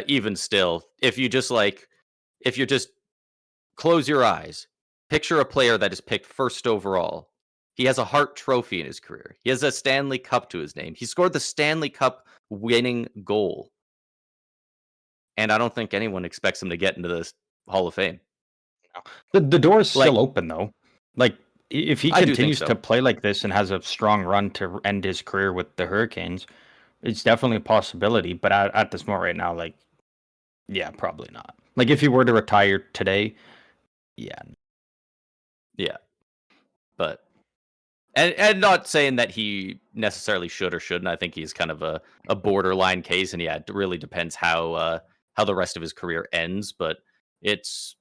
even still, if you just close your eyes, picture a player that is picked first overall. He has a Hart Trophy in his career. He has a Stanley Cup to his name. He scored the Stanley Cup winning goal, and I don't think anyone expects him to get into this Hall of Fame. The door is Like, still open though. Like if he I do think continues so. to play like this and has a strong run to end his career with the Hurricanes, it's definitely a possibility. But at this moment right now, like, yeah, probably not. Like if he were to retire today, yeah, Yeah, but and not saying that he necessarily should or shouldn't. I think he's kind of a borderline case, and yeah, it really depends how the rest of his career ends. But it's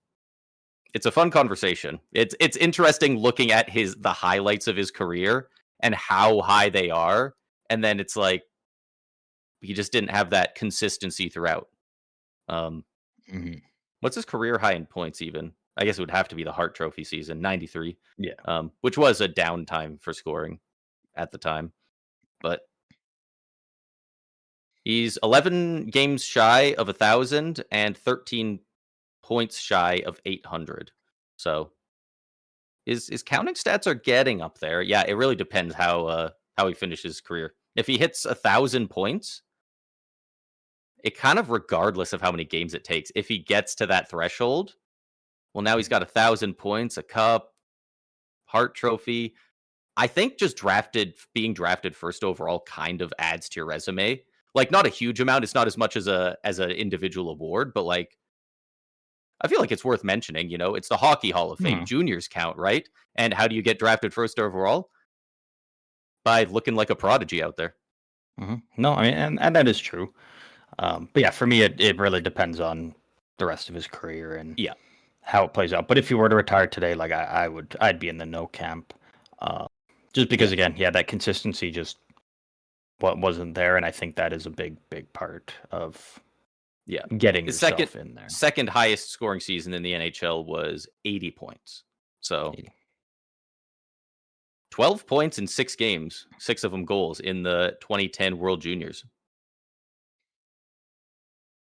it's a fun conversation. It's interesting looking at the highlights of his career and how high they are, and then it's like he just didn't have that consistency throughout. Um, Mhm. what's his career high in points? Even I guess it would have to be the Hart Trophy season, 93, Yeah. which was a downtime for scoring at the time, but he's 11 games shy of 1,000 and 13 points shy of 800. So his counting stats are getting up there. Yeah, it really depends how he finishes his career. If he hits 1,000 points, it kind of regardless of how many games it takes. If he gets to that threshold, well, now he's got 1,000 points, a cup, Hart Trophy. I think just being drafted first overall kind of adds to your resume. Like not a huge amount. It's not as much as an individual award, but like I feel like it's worth mentioning. It's the Hockey Hall of Fame. Hmm. Juniors count, right? And how do you get drafted first overall? By looking like a prodigy out there. No, I mean, and that is true. But yeah, for me, it really depends on the rest of his career and Yeah, how it plays out. But if he were to retire today, like I'd be in the no camp, uh, just because yeah, again, yeah, that consistency just what wasn't there, and I think that is a big part of yeah. getting His second yourself in there. second highest scoring season in the NHL was 80 points. So 12 points in 6 games, 6 of them goals in the 2010 World Juniors.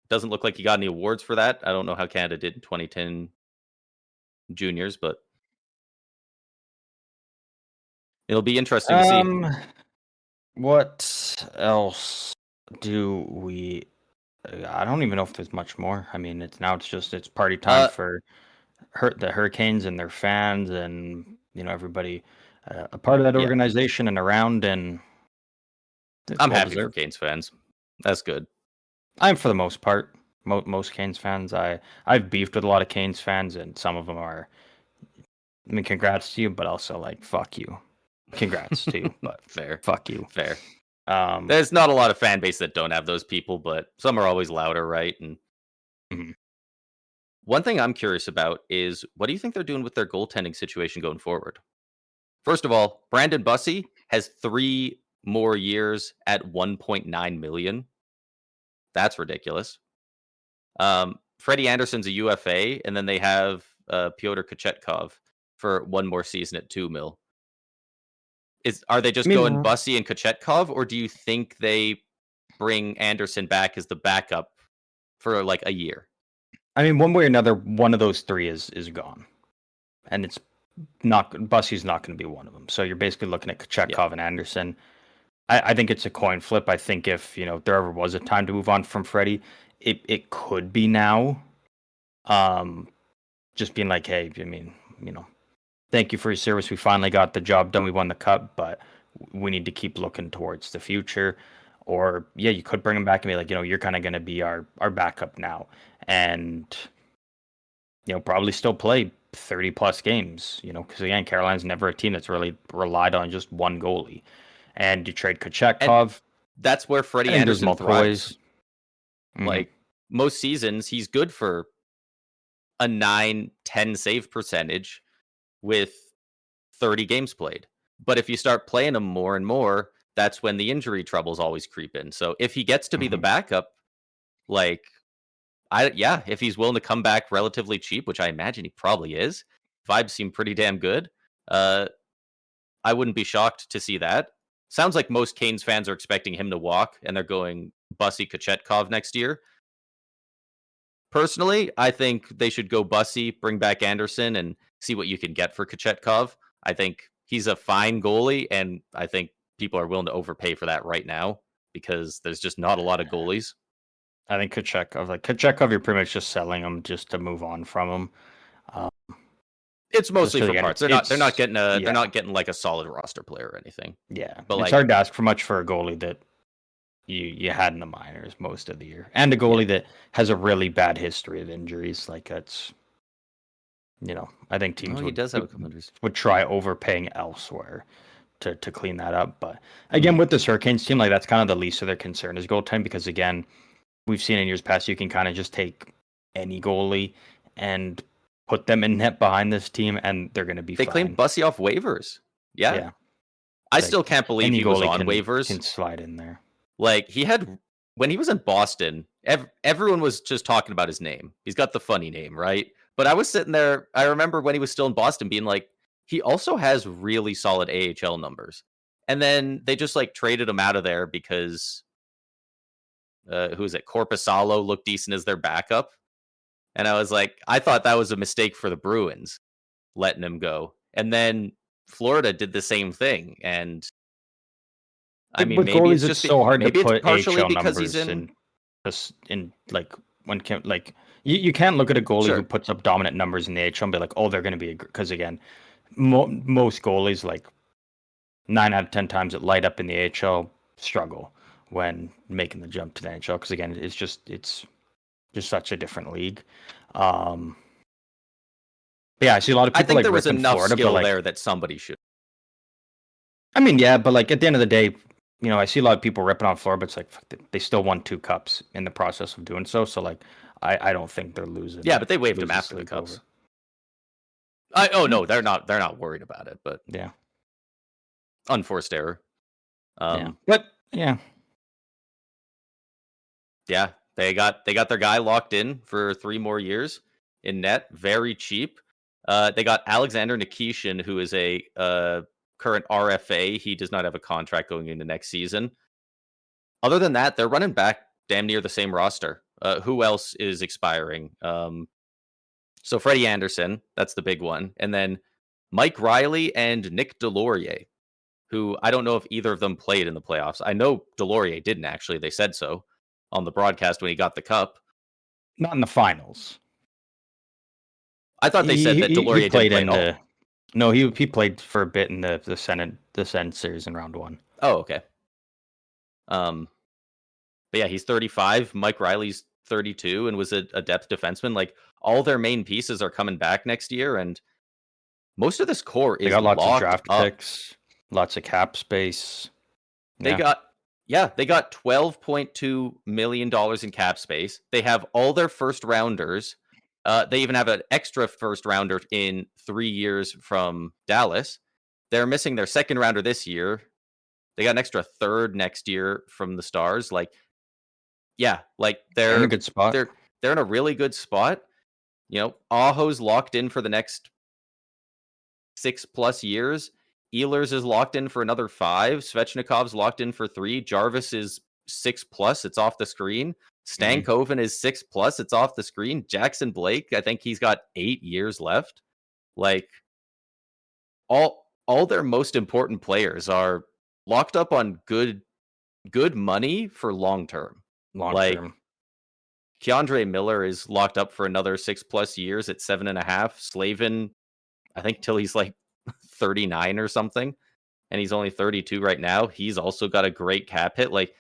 Doesn't look like he got any awards for that. I don't know how Canada did in 2010 Juniors, but it'll be interesting to see. Um, what else do we? I don't even know if there's much more. I mean, it's party time Uh, for the Hurricanes and their fans, and everybody a part of that yeah, organization and around, and it's I'm well happy for deserved. Canes fans. That's good. I'm for the most part most Canes fans. I've beefed with a lot of Canes fans, and some of them are. I mean, congrats to you, but also like fuck you. Congrats to you, but Fair, fuck you. fair. Um, There's not a lot of fan base that don't have those people, but some are always louder, right? And mhm. one thing I'm curious about is what do you think they're doing with their goaltending situation going forward? First of all, Brandon Bussey has 3 more years at 1.9 million. That's ridiculous. Freddie Anderson's a UFA, and then they have Pyotr Kochetkov for 1 more season at 2 mil. Are they I just going mean, Bussey and Kochetkov, or do you think they bring Anderson back as the backup for like a year? one way or another, one of those three is gone, and it's not Bussey's not going to be one of them. So you're basically looking at Yeah. Kochetkov and Anderson. I think it's a coin flip. I think if there ever was a time to move on from Freddie, it could be now. Um, just being like, hey, I mean, thank you for your service. We finally got the job done. We won the cup, but we need to keep looking towards the future. Or yeah, you could bring him back and be like, you're kind of going to be our backup now, and probably still play 30 plus games. Because again, Carolina's never a team that's really relied on just one goalie. And you trade And Kochetkov. that's where I Freddie think there's Anderson multiple thrives. ways. Hmm. Like most seasons, he's good for a 9-10 save percentage with 30 games played. But if you start playing him more and more, that's when the injury troubles always creep in. So if he gets to be the Hmm. backup, like if he's willing to come back relatively cheap, which I imagine he probably is, vibes seem pretty damn good. Uh, I wouldn't be shocked to see that. Sounds like most Canes fans are expecting him to walk, and they're going Bussy Kochetkov next year. Personally, I think they should go Bussy, bring back Anderson, and see what you can get for Kochetkov. I think he's a fine goalie, and I think people are willing to overpay for that right now because there's just not a lot of goalies. I think Kochetkov, you're pretty much just selling him just to move on from him. Uh, It's just mostly because for again, parts. They're not getting they're yeah, not getting like a solid roster player or anything. yeah. But It's like, hard to ask for much for a goalie that you had in the minors most of the year, and a yeah, goalie that has a really bad history of injuries. Like that's I think oh, teams he would does have a couple injuries. would try overpaying elsewhere to clean that up. But Mhm. again, with this Hurricanes team, like that's kind of the least of their concern is goaltending because again, we've seen in years past you can kind of just take any goalie and put them in net behind this team, and they're going to be They fine. claimed Bussy off waivers. Yeah. I Like, still can't believe any he was goalie on can waivers. slide in there. Like, he had when he was in Boston, everyone was just talking about his name. He's got the funny name, right? But I was sitting there, I remember when he was still in Boston being like, he also has really solid AHL numbers. And then they just like traded him out of there because who is it? Corpusalo looked decent as their backup. And I was like, I thought that was a mistake for the Bruins letting him go. And then Florida did the same thing. And I mean, With maybe goalies, it's it's just so hard to maybe it's put partially AHL because he's numbers in. in like when can like you can't look at a goalie who Sure. puts up dominant numbers in the AHL and be like, oh, they're going to be because again, most goalies like 9 out of 10 times that light up in the AHL struggle when making the jump to the NHL because again, it's just such a different league. Yeah, I see a lot of I people think like there was ripping enough Florida, but skill like there that somebody should. I mean, yeah, but like at the end of the day, I see a lot of people ripping on Florida, but it's like fuck, they still won 2 cups in the process of doing so. So like, I don't think they're losing. Yeah, but they waived him losing after the sleep Cups. over. Oh no, they're not worried about it, but Yeah, unforced error. yeah, but yeah, Yeah, they got their guy locked in for 3 more years in net, very cheap. They got Alexander Nikishin, who is a current RFA. He does not have a contract going into next season. Other than that, they're running back damn near the same roster. Who else is expiring? So Freddie Anderson, that's the big one, and then Mike Riley and Nick Delorier, who I don't know if either of them played in the playoffs. I know Delorier didn't actually. They said so on the broadcast when he got the cup. not in the finals. I thought they said that He Delorier didn't played play in at all. the. No, he played for a bit in the Senate series in round 1. Oh, okay. But yeah, he's 35. Mike Riley's 32 and was a depth defenseman. Like all their main pieces are coming back next year, and most of this core They is got lots of locked draft up. picks, lots of cap space. They got $12.2 million in cap space. They have all their first rounders. They even have an extra first rounder in 3 years from Dallas. They're missing their second rounder this year. They got an extra third next year from the Stars. Like, yeah, like They're in a good spot. they're in a really good spot. Aho's locked in for the next 6+ years. Ehlers is locked in for another 5. Svechnikov's locked in for 3. Jarvis is 6+. It's off the screen. Stankoven is 6+. It's off the screen. Jackson Blake, I think he's got 8 years left. Like all their most important players are locked up on good money for long term. Long Like term. Keandre Miller is locked up for another 6+ years at 7.5. Slavin, I think till he's like 39 or something, and he's only 32 right now. He's also got a great cap hit. Like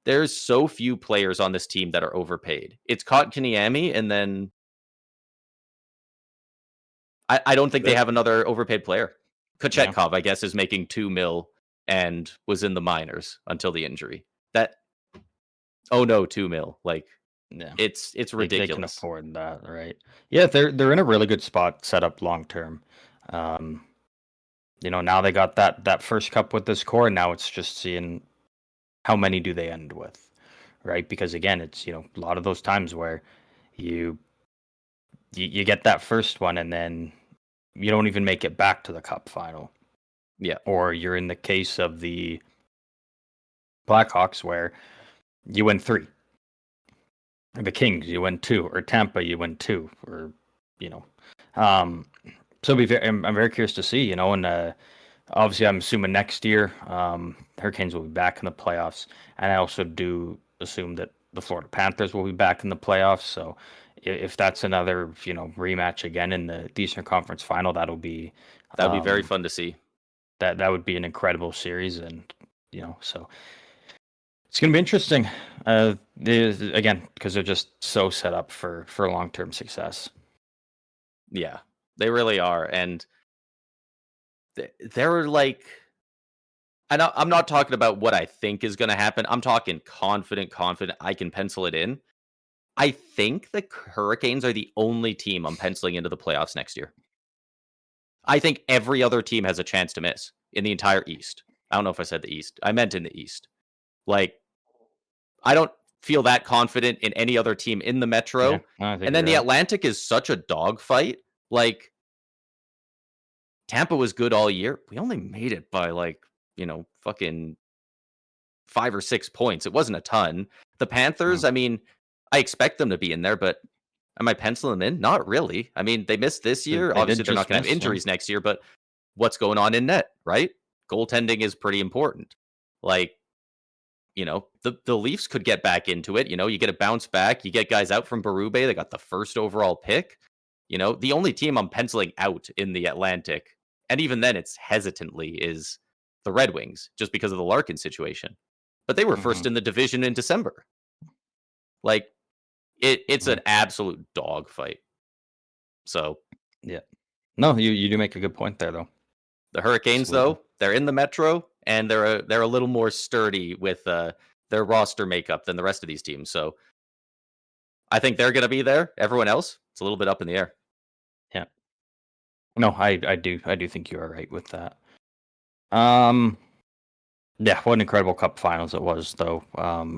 there's so few players on this team that are overpaid. It's Kotkaniemi, and then I don't think they have another overpaid player. Kochetkov, I guess, is making $2 million and was in the minors until the injury. Oh no, $2 million. Like Yeah. it's ridiculous. They can afford that, right? Yeah, they're in a really good spot set up long term. Now they got that first cup with this core, and now it's just seeing how many do they end with, right? Because again, it's a lot of those times where you get that first one and then you don't even make it back to the cup final. Yeah. Or you're in the case of the Blackhawks where you win 3. Or the Kings, you win 2, or Tampa, you win 2, or so I'm very curious to see, and obviously I'm assuming next year Hurricanes will be back in the playoffs, and I also do assume that the Florida Panthers will be back in the playoffs. So if that's another rematch again in the Eastern Conference Final, that'll be very fun to see. That would be an incredible series, and so. It's going to be interesting, again, because they're just so set up for long-term success. Yeah, they really are, and they're like, I'm not talking about what I think is going to happen. I'm talking confident. I can pencil it in. I think the Hurricanes are the only team I'm penciling into the playoffs next year. I think every other team has a chance to miss in the entire East. I don't know if I said the East. I meant in the East. Like, I don't feel that confident in any other team in the Yeah, Metro. no, I think And then you're the right. Atlantic is such a dogfight. Like, Tampa was good all year. We only made it by fucking 5 or 6 points. It wasn't a ton. The Panthers, Mm. I mean, I expect them to be in there, but am I penciling them in? Not really. I mean, they missed this year. They did Obviously, they're not just going to have miss, yeah. injuries next year, but what's going on in net, right? Goaltending is pretty important. Like, the Leafs could get back into it. You get a bounce back. You get guys out from Berube. They got the first overall pick. The only team I'm penciling out in the Atlantic, and even then it's hesitantly, is the Red Wings, just because of the Larkin situation. But they were Hmm. first in the division in December. Like, it's Hmm. an absolute dogfight. So Yeah. No, you do make a good point there, though. the Hurricanes, Absolutely. though, they're in the Metro, and they're a little more sturdy with their roster makeup than the rest of these teams. So I think they're going to be there. Everyone else, it's a little bit up in the air. Yeah. No, I do think you are right with that. Um, yeah, what an incredible Cup Finals it was, though.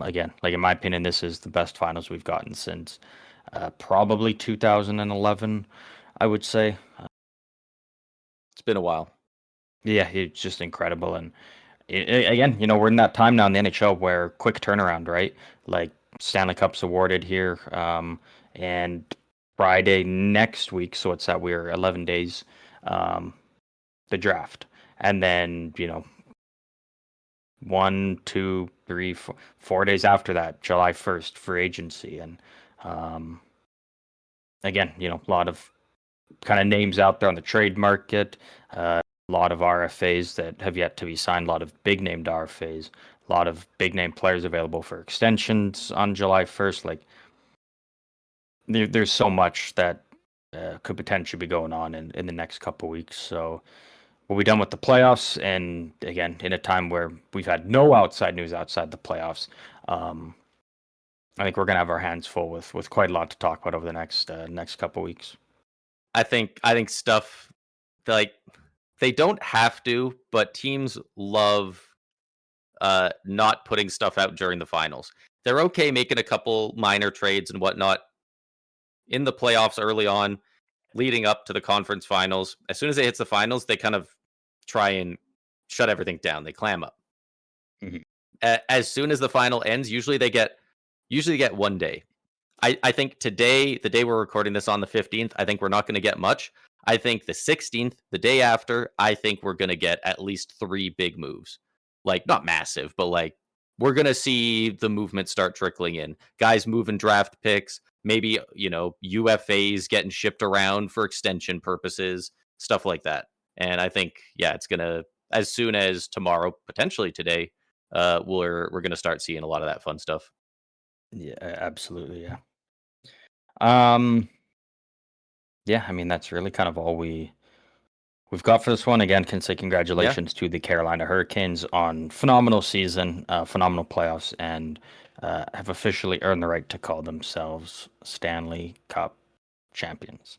Again, like in my opinion, this is the best finals we've gotten since probably 2011, I would say. It's been a while. Yeah, it's just incredible, and again, we're in that time now in the NHL where quick turnaround, right? Like Stanley Cup's awarded here, and Friday next week, so it's that we're 11 days, um, the draft, and then 1, 2, 3, 4 days after that, July 1st, free agency, and um, again, a lot of kind of names out there on the trade market. A lot of RFAs that have yet to be signed. A lot of big named RFAs. A lot of big name players available for extensions on July 1st. Like there's so much that could potentially be going on in the next couple weeks. So we'll be done with the playoffs, and again, in a time where we've had no outside news outside the playoffs. Um, I think we're gonna have our hands full with quite a lot to talk about over the next couple weeks. I think stuff like they don't have to, but teams love not putting stuff out during the finals. They're okay making a couple minor trades and whatnot in the playoffs early on, leading up to the conference finals. As soon as it hits the finals, they kind of try and shut everything down. They clam up. Mhm. As soon as the final ends, usually get 1 day. I think today, the day we're recording this on the 15th, I think we're not going to get much. I think the 16th, the day after, I think we're going to get at least three big moves. Like, not massive, but like, we're going to see the movement start trickling in. Guys moving draft picks, maybe, UFAs getting shipped around for extension purposes, stuff like that. And I think, yeah, it's going to, as soon as tomorrow, potentially today, we're going to start seeing a lot of that fun stuff. Yeah, absolutely. Yeah. Um, yeah, I mean that's really kind of all we've got for this one. Again, can say Yeah. congratulations to the Carolina Hurricanes on phenomenal season, phenomenal playoffs, and have officially earned the right to call themselves Stanley Cup Champions,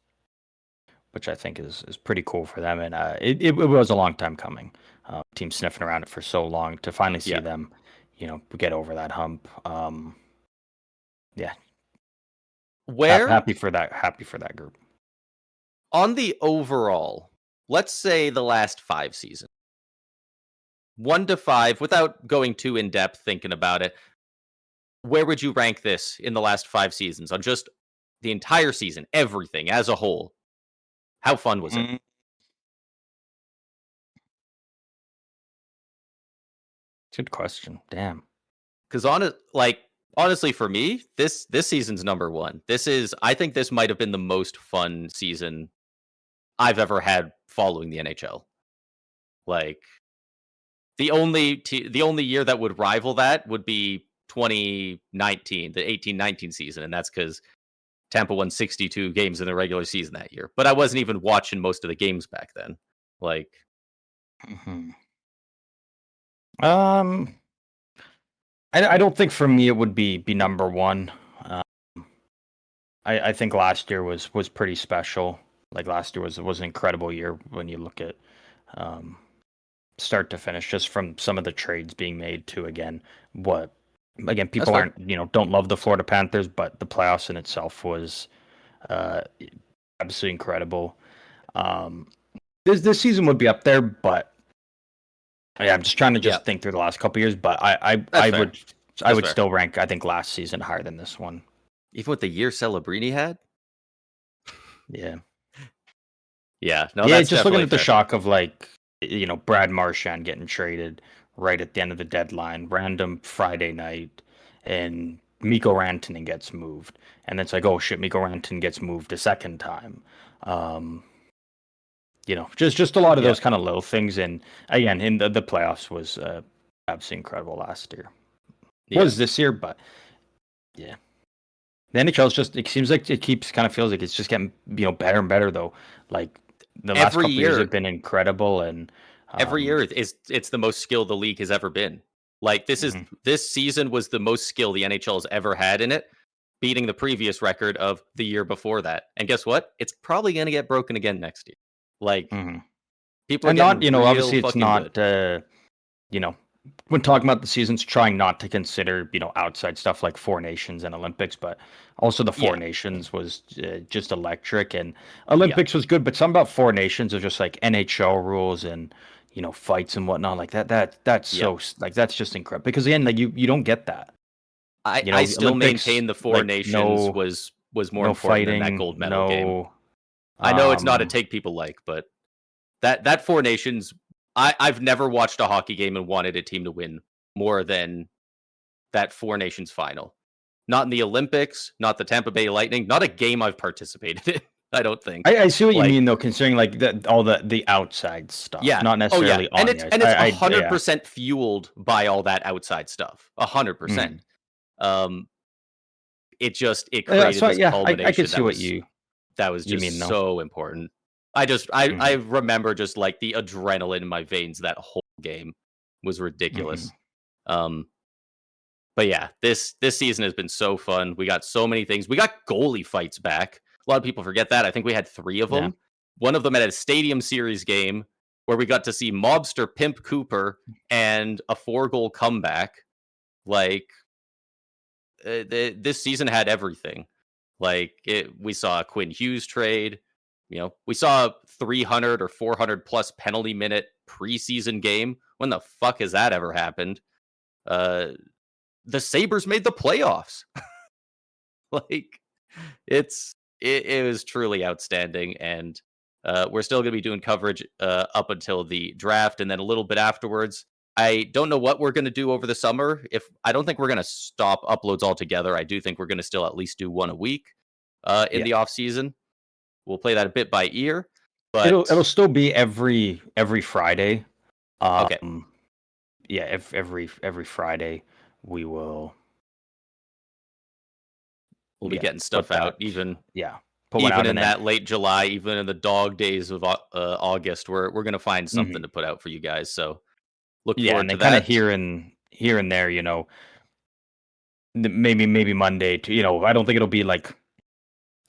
which I think is pretty cool for them. And it was a long time coming. Team sniffing around it for so long to finally see Yeah. them, get over that hump. Yeah, Where happy for that. Happy for that group. on the overall, let's say the last 5 seasons, 1 to 5, without going too in depth thinking about it, where would you rank this in the last 5 seasons on just the entire season, everything as a whole? How fun was it? Mm, Good question. Damn. Because honestly, for me, this season's number one. I think this might have been the most fun season I've ever had following the NHL. Like, the only year that would rival that would be 2019, the 18-19 season, and that's because Tampa won 62 games in the regular season that year. But I wasn't even watching most of the games back then. Like, Mhm. Um, I don't think for me it would be number one. I think last year was pretty special. Like last year was an incredible year when you look at um, start to finish, just from some of the trades being made to That's people fair. aren't don't love the Florida Panthers, but the playoffs in itself was uh, absolutely incredible. Um, this season would be up there, but yeah, I'm just trying to Yeah, just think through the last couple years. But that's fair. I That's would fair. still rank, I think, last season higher than this one. Even with the year Celebrini had. Yeah. Yeah, no, Yeah, that's just looking definitely at the fair. shock of like, Brad Marchand getting traded right at the end of the deadline, random Friday night, and Mikko Rantanen gets moved, and it's like, oh shit, Mikko Rantanen gets moved a second time. Um, just a lot of Yeah, those kind of little things, and again, in the playoffs was absolutely incredible last year. yeah. Was this year, but yeah. The NHL is just, it seems like it keeps kind of feels like it's just getting, better and better though. Like the last Every couple of years year, have been incredible, and every um, year it's the most skill the league has ever been. Like mhm. this season was the most skill the NHL has ever had in it, beating the previous record of the year before that. And guess what? It's probably going to get broken again next year. Like Hmm. people are And not, getting real obviously it's fucking good. not, you know, when talking about the seasons, trying not to consider, outside stuff like Four Nations and Olympics, but also the Four Yeah, Nations was just electric, and yeah, Olympics was good, but some about Four Nations are just like NHL rules and, fights and whatnot like that. That's yeah. like, that's just incredible because again, like you don't get that, I still Olympics, maintain the Four like Nations was more no important than that fighting, gold medal game. no, I know it's not a um, take people like, but that Four Nations, I've never watched a hockey game and wanted a team to win more than that Four Nations final. Not in the Olympics, not the Tampa Bay Lightning, not a game I've participated in. I don't think. I see what you Like, mean though, considering like all the outside stuff, yeah, not oh yeah, necessarily and on the ice. it's a hundred Yeah. percent fueled by all that outside stuff. 100%. Mhm. Um, it Yeah, created so this yeah, I could culmination see what you that was just mean though. so important. I Mhm. remember just like the adrenaline in my veins that whole game was Mhm. ridiculous. Um, but yeah, this season has been so fun. We got so many things. We got goalie fights back. A lot of people forget that. I think we had 3 of Yeah. them. One of them at a Stadium Series game where we got to see mobster Pimp Cooper and a 4-goal comeback. Like this season had everything. We saw a Quinn Hughes trade. We saw a 300 or 400 plus penalty minute preseason game. When the fuck has that ever happened? Uh, the Sabres made the playoffs. like it was truly outstanding, and we're still going to be doing coverage up until the draft, and then a little bit afterwards. I don't know what we're going to do over the summer. If I don't think we're going to stop uploads altogether. I do think we're going to still at least do one a week in Yeah. the off season. We'll play that a bit by ear, It'll but still be every Friday. okay, Um yeah, if every Friday we will, we'll be yeah, getting put stuff out that, even yeah, put one even out, and in then that late July, even in the dog days of August. We're going to find something mhm. to put out for you guys. So look Yeah, forward and to then kind of that. here and there, maybe Monday to, I don't think it'll be like,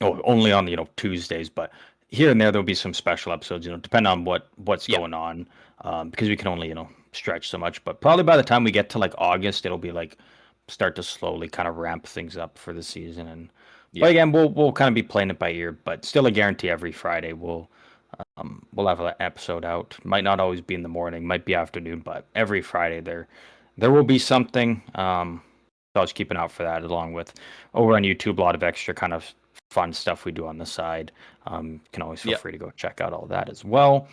oh, only on, Tuesdays, but here and there there'll be some special episodes, depending on what's Yeah. going on, because we can only, stretch so much. But probably by the time we get to like August, it'll be like start to slowly kind of ramp things up for the season. And but Yeah. again, we'll kind of be playing it by ear, but still a guarantee every Friday we'll have an episode out. Might not always be in the morning, might be afternoon, but every Friday there will be something. So I was keeping out for that, along with over on YouTube, a lot of extra kind of fun stuff we do on the side. You can always feel Yeah. free to go check out all that as well.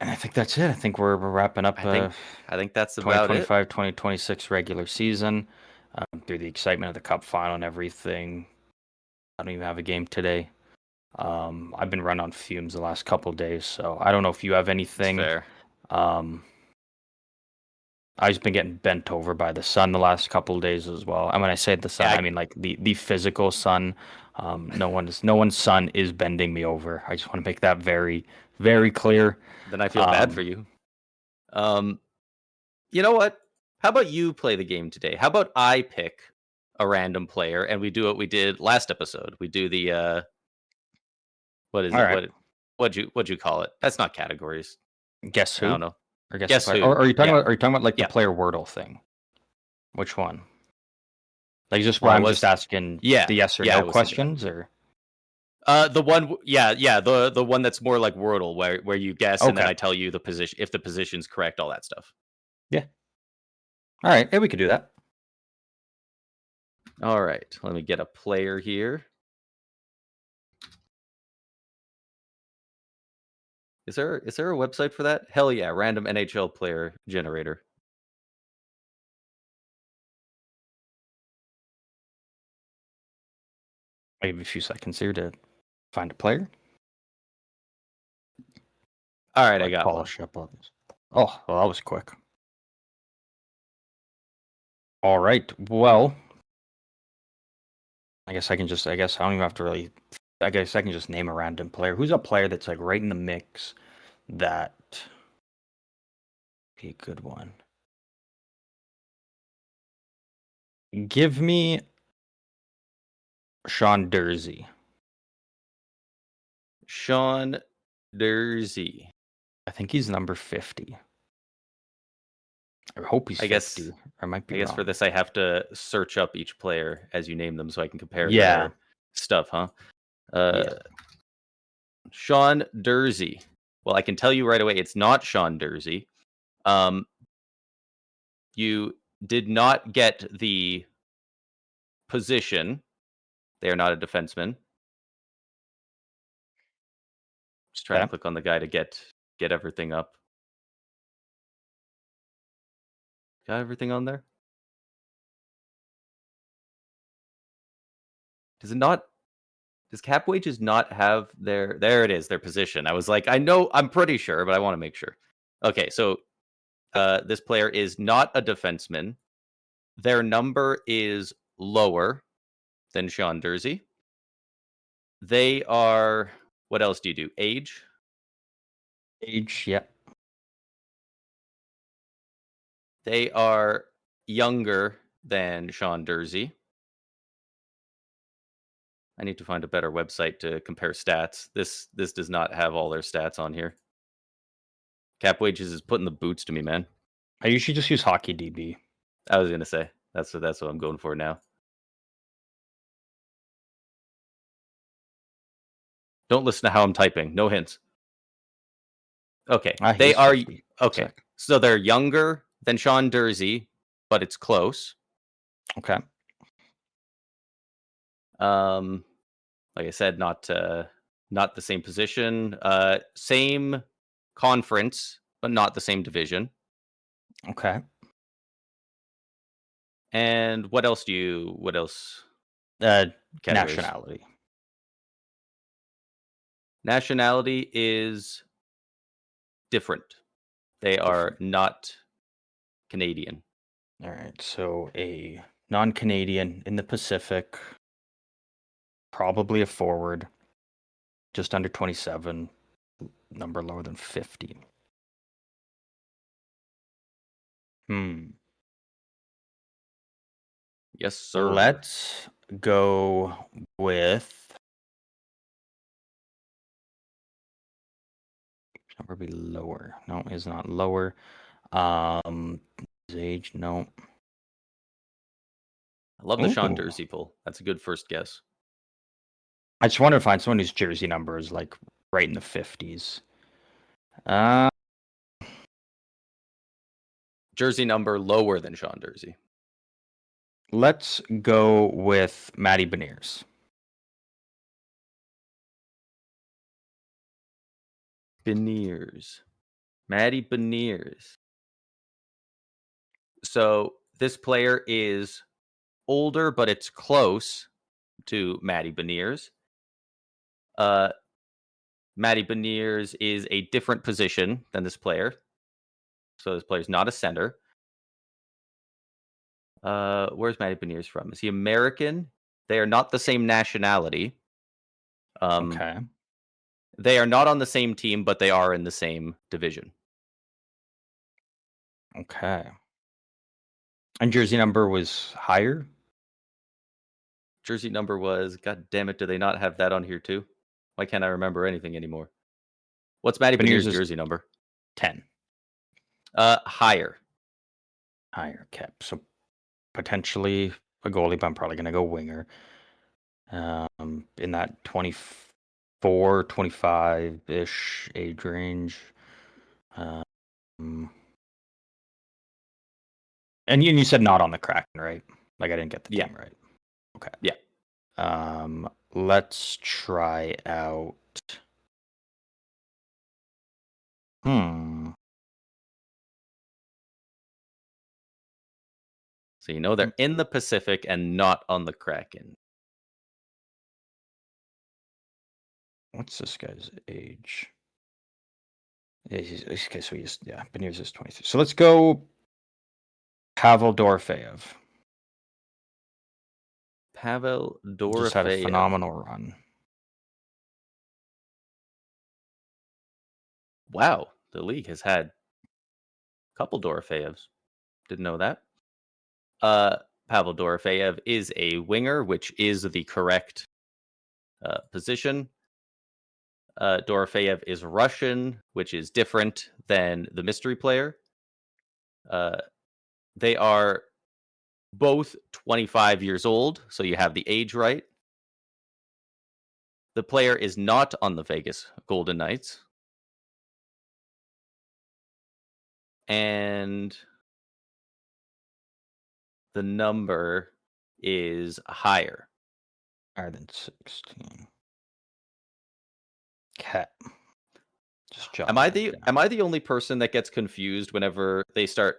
And I think that's it. I think we're wrapping up I think I think that's about it. 2025 2026 regular season, through the excitement of the cup final and everything. I don't even have a game today. I've been run on fumes the last couple days, so I don't know if you have It's anything. fair. Um, I've just been getting bent over by the sun the last couple of days as well. And when I say the sun, Yeah, I mean like the physical sun. No one's sun is bending me over. I just want to make that very, very clear. then I feel bad for Um, you. Um, you know what? How about you play the game today? How about I pick a random player, and we do what we did last episode. We do the what is All it? right. What'd you call it? That's not categories. Guess I who? don't know. Or guess the Guess player? who? Or are you talking Yeah, about? Are you talking about like the yeah. player Wordle thing? Which one? Like just Well, where I I'm just was asking yeah, the yes or yeah. I no was thinking that. questions, or The one, yeah, the one that's more like Wordle, where you guess and then okay, I tell you the position, if the position's correct, all that stuff. yeah. All right, yeah, we could do that. All right, let me get a player here. Is there a website for that? Hell yeah, random NHL player generator. I'll give you a few seconds here to find a player. All right, I Like got one. polish up all this. Oh, well, that was quick. All right. Well, I guess I can just. I guess I don't even have to really. I guess I can just name a random player. Who's a player that's like right in the mix? That be a good one. Give me Sean Dursey. Sean Dursey. I think he's number 50. I hope he's I 50. guess I might be I guess for wrong. this I have to search up each player as you name them so I can compare Yeah. their stuff, huh? Yeah. Sean Dursey. Well, I can tell you right away it's not Sean Dursey. You did not get the position. They are not a defenseman. Just trying to Okay. click on the guy to get everything up. Got everything on there? Does cap wages not have there it is, their position. I was like, I'm pretty sure, but I want to make sure. Okay, so this player is not a defenseman. Their number is lower than Sean Dursey. They are, what else do you do? Age? Age, yeah. They are younger than Sean Dursey. I need to find a better website to compare stats. This does not have all their stats on here. Cap wages is putting the boots to me, man. I usually just use Hockey DB. I was gonna say that's what I'm going for now. Don't listen to how I'm typing. No hints. Okay, they He's are 50. okay. Sick. So they're younger than Sean Dursey, but it's close. Okay. Like I said, not the same position. Same conference, but not the same division. Okay. And what else? Categories? Nationality. Nationality is different. They are not Canadian. All right. So a non-Canadian in the Pacific, probably a forward, just under 27, number lower than 50. Yes, sir. Let's go with number be lower. No, is not lower. His age, no. I love the Sean Ooh. Dursey pull. That's a good first guess. I just want to find someone whose jersey number is like right in the 50s. Jersey number lower than Sean Dursey. Let's go with Matty Beniers. Matty Beniers. So this player is older, but it's close to Matty Beniers. Matty Beniers is a different position than this player. So this player is not a center. Where's Matty Beniers from? Is he American? They are not the same nationality. Okay. They are not on the same team, but they are in the same division. Okay. And jersey number was higher? jersey number was? God damn it, do they not have that on here too? Why can't I remember anything anymore? What's Matty Beniers Beniers' is jersey number? 10. Higher. Higher cap. So potentially a goalie, but I'm probably going to go winger. In that 24, 25-ish age range. Um, and you said not on the Kraken, right? Like I didn't get the Yeah. team right. Okay. Yeah. Let's try out. So you know they're in the Pacific and not on the Kraken. What's this guy's age? Yeah, okay, so Beniers is 23. So let's go Pavel Dorofeyev. Pavel Just had a Dorofeyev. phenomenal run. Wow, the league has had a couple Dorofeyevs. Didn't know that. Pavel Dorofeyev is a winger, which is the correct position. Dorofeyev is Russian, which is different than the mystery player. They are both 25 years old, so you have the age right. The player is not on the Vegas Golden Knights. And the number is higher. Higher than 16. Cat. Just Am I the only person that gets confused whenever they start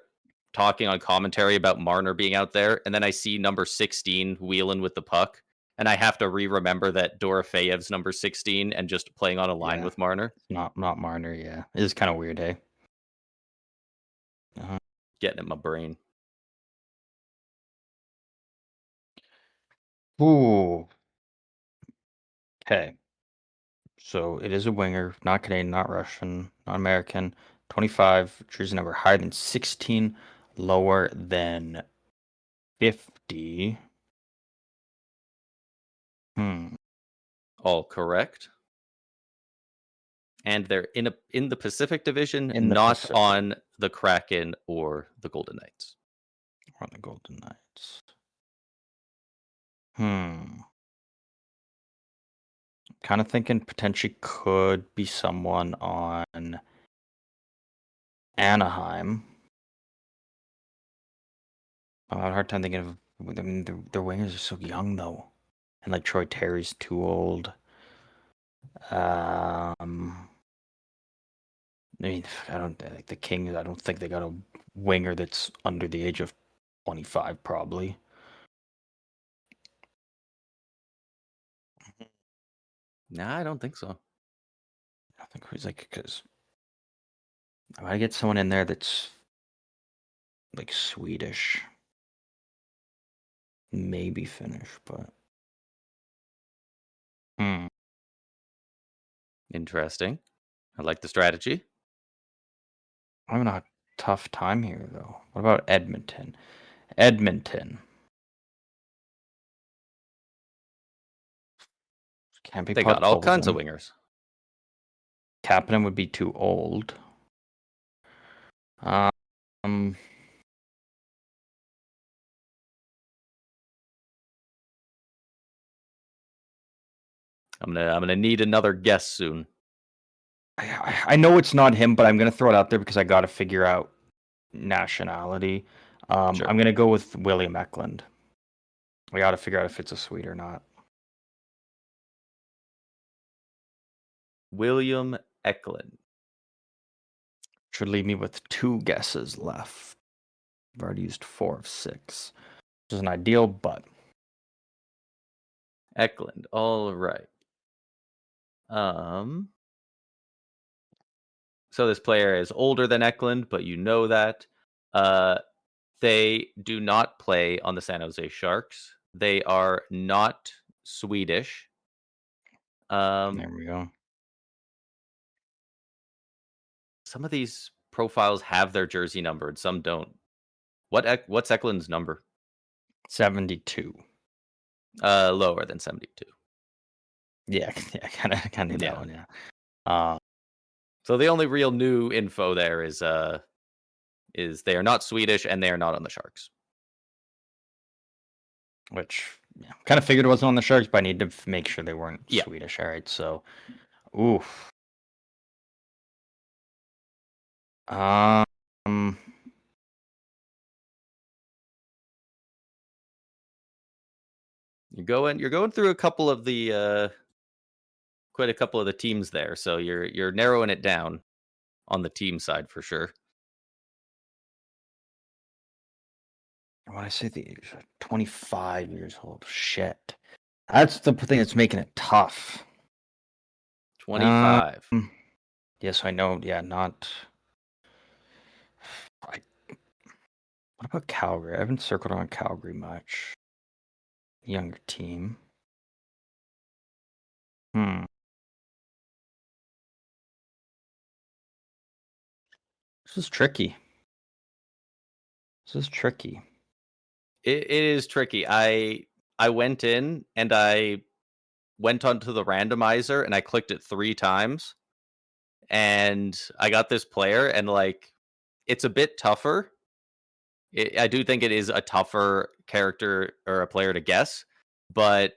talking on commentary about Marner being out there, and then I see number 16 wheeling with the puck, and I have to remember that Dorofeyev's number 16 and just playing on a line with Marner? Not Marner, yeah. It is kind of weird, hey? Getting in my brain. Ooh. Okay. So it is a winger, not Canadian, not Russian, not American. 25, jersey number higher than 16, lower than 50. All correct. And they're in the Pacific Division, In the not Pacific. on the Kraken or the Golden Knights. On the Golden Knights. Kind of thinking potentially could be someone on Anaheim. I have a hard time thinking of. I mean, their wingers are so young though, and like Troy Terry's too old. I mean, I don't like the Kings. I don't think they got a winger that's under the age of 25, probably. No, I don't think so. I think he's like because I gotta get someone in there that's like Swedish, maybe Finnish, but. Interesting. I like the strategy. I'm having a tough time here, though. What about Edmonton? Edmonton. Can't be They got all kinds of Podkolzin. wingers. Kapanen would be too old. Um, I'm gonna need another guess soon. I know it's not him, but I'm gonna throw it out there because I got to figure out nationality. Sure. I'm gonna go with William Eklund. I got to figure out if it's a Swede or not. William Eklund. Should leave me with 2 guesses left. I've already used 4 of 6, which isn't ideal, but Eklund. All right. So this player is older than Eklund, but you know that. They do not play on the San Jose Sharks. They are not Swedish. there we go. Some of these profiles have their jersey numbered, some don't. What's Eklund's number? 72. Lower than 72. Yeah, yeah, kind of that Yeah. one. Yeah. Uh, So the only real new info there is they are not Swedish and they are not on the Sharks. which kind of figured it wasn't on the Sharks, but I need to make sure they weren't Yeah. Swedish. All right, so oof. Um, You're going through a couple of the quite a couple of the teams there, so you're narrowing it down on the team side for sure. when I say the age, 25 years old, shit. That's the thing that's making it tough. 25. Yes, I know. Yeah, not. What about Calgary? I haven't circled on Calgary much. Younger team. Hmm. This is tricky. This is tricky. It is tricky. I went in and I went onto the randomizer and I clicked it 3 times and I got this player and like it's a bit tougher. I do think it is a tougher character or a player to guess, but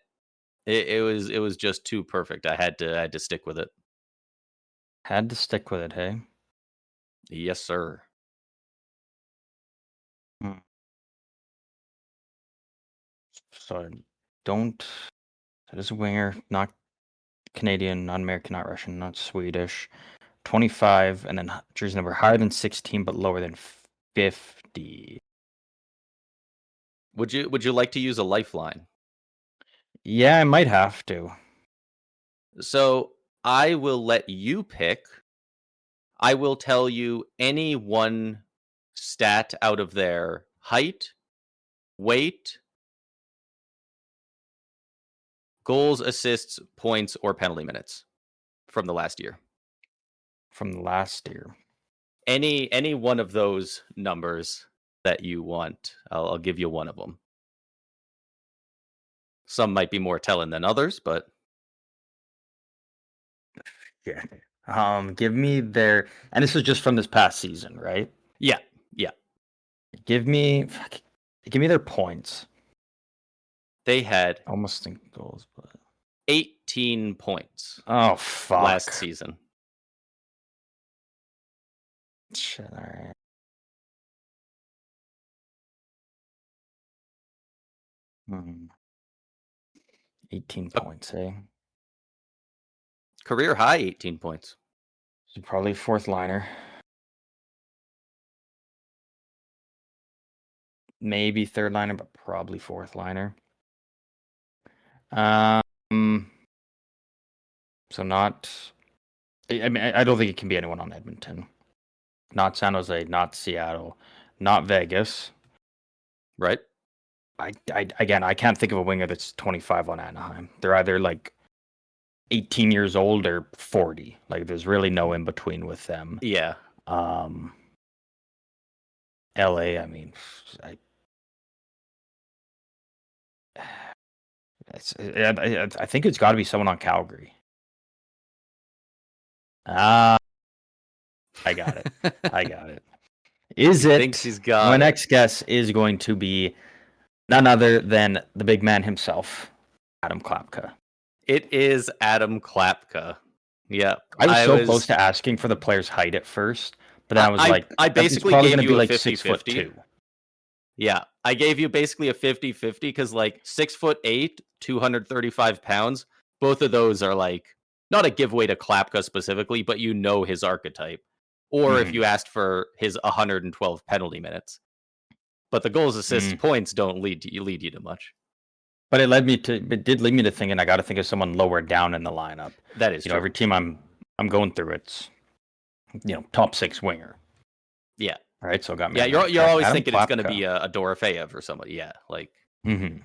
it was just too perfect. I had to stick with it. Had to stick with it, hey? Yes, sir. Hmm. So I don't. That is a winger, not Canadian, not American, not Russian, not Swedish. 25, and then jersey number higher than 16, but lower than 50. Would you like to use a lifeline? Yeah, I might have to. So I will let you pick. I will tell you any one stat out of their height, weight, goals, assists, points, or penalty minutes from the last year. From the last year. Any one of those numbers that you want, I'll give you one of them. Some might be more telling than others, but Yeah. Give me their, and this is just from this past season, right? yeah, yeah. Give me, give me their points. They had Almost think goals, but 18 points oh fuck. last season. Shit, all right. Hmm. 18 A points, eh? career high 18 points. So probably fourth liner. Maybe third liner, but probably fourth liner. Um, so not. I mean, I don't think it can be anyone on Edmonton. Not San Jose, not Seattle, not Vegas. Right? Again, I can't think of a winger that's 25 on Anaheim. They're either like 18 years old or 40. Like there's really no in between with them. Yeah. LA, I mean, I, I think it's got to be someone on Calgary. Ah, I got it. I got it. Is He it? thinks he's got My it. next guess is going to be none other than the big man himself, Adam Klapka. It is Adam Klapka. Yeah. I was so close to asking for the player's height at first, but then I was like, I it's basically probably gave going to you be a like 50-50. 6'2". Yeah. I gave you basically a 50-50 because like 6'8", 235 pounds, both of those are like not a giveaway to Klapka specifically, but you know his archetype. Or if Mhm. you asked for his 112 penalty minutes. But the goals, assists, Mm. points don't lead you to much. But it did lead me to thinking I got to think of someone lower down in the lineup. That is You true. know, every team I'm going through, it's top 6 winger. Yeah. All right, so I got Yeah, Manheim, you're always Adam thinking it's going to be Klapka. a Dorofeyev or somebody. Yeah, like Mm-hmm.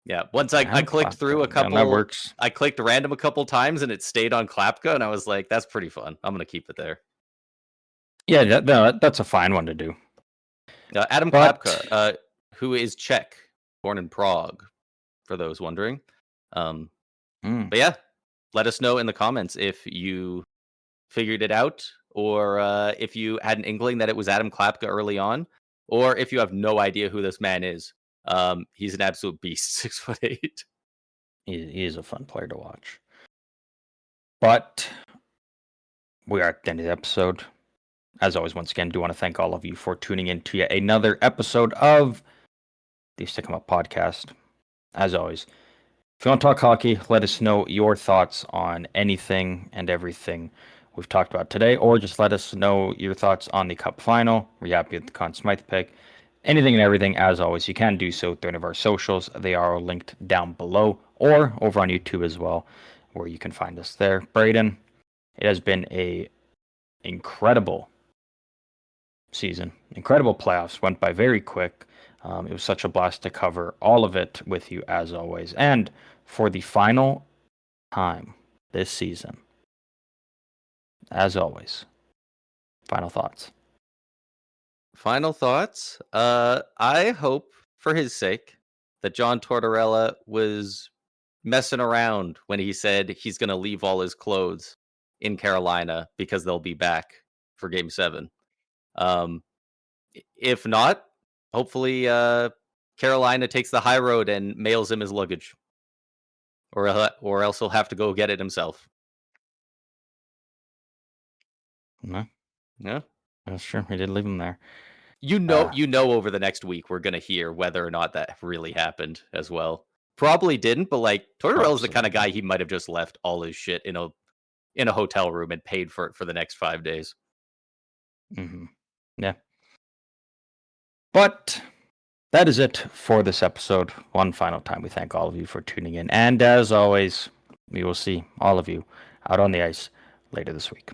yeah. Once I Adam clicked through a Klapka. Yeah, that couple, works. I clicked random a couple times and it stayed on Klapka, and I was like, that's pretty fun. I'm going to keep it there. Yeah, that's a fine one to do. Adam But Klapka, who is Czech, born in Prague, for those wondering. Um, Mm. but yeah, let us know in the comments if you figured it out, or if you had an inkling that it was Adam Klapka early on, or if you have no idea who this man is. He's an absolute beast, 6'8". He is a fun player to watch. But we are at the end of the episode. As always, once again, do want to thank all of you for tuning in to yet another episode of the Stick 'em Up podcast. As always, if you want to talk hockey, let us know your thoughts on anything and everything we've talked about today, or just let us know your thoughts on the Cup final. We're happy with the Conn Smythe pick. Anything and everything, as always, you can do so through any of our socials. They are all linked down below, or over on YouTube as well, where you can find us there. Braden, it has been a incredible season. Incredible playoffs. Went by very quick. It was such a blast to cover all of it with you as always. And for the final time this season, as always, final thoughts. Final thoughts. I hope, for his sake, that John Tortorella was messing around when he said he's going to leave all his clothes in Carolina because they'll be back for Game 7. If not, hopefully Carolina takes the high road and mails him his luggage, or else he'll have to go get it himself. No, Yeah. that's true. He did leave him there. You know, over the next week we're gonna hear whether or not that really happened as well. Probably didn't, but like Tortorella's the kind of guy he might have just left all his shit in a hotel room and paid for it for the next 5 days. Mm-hmm. Yeah. But that is it for this episode. One final time, we thank all of you for tuning in. And as always, we will see all of you out on the ice later this week.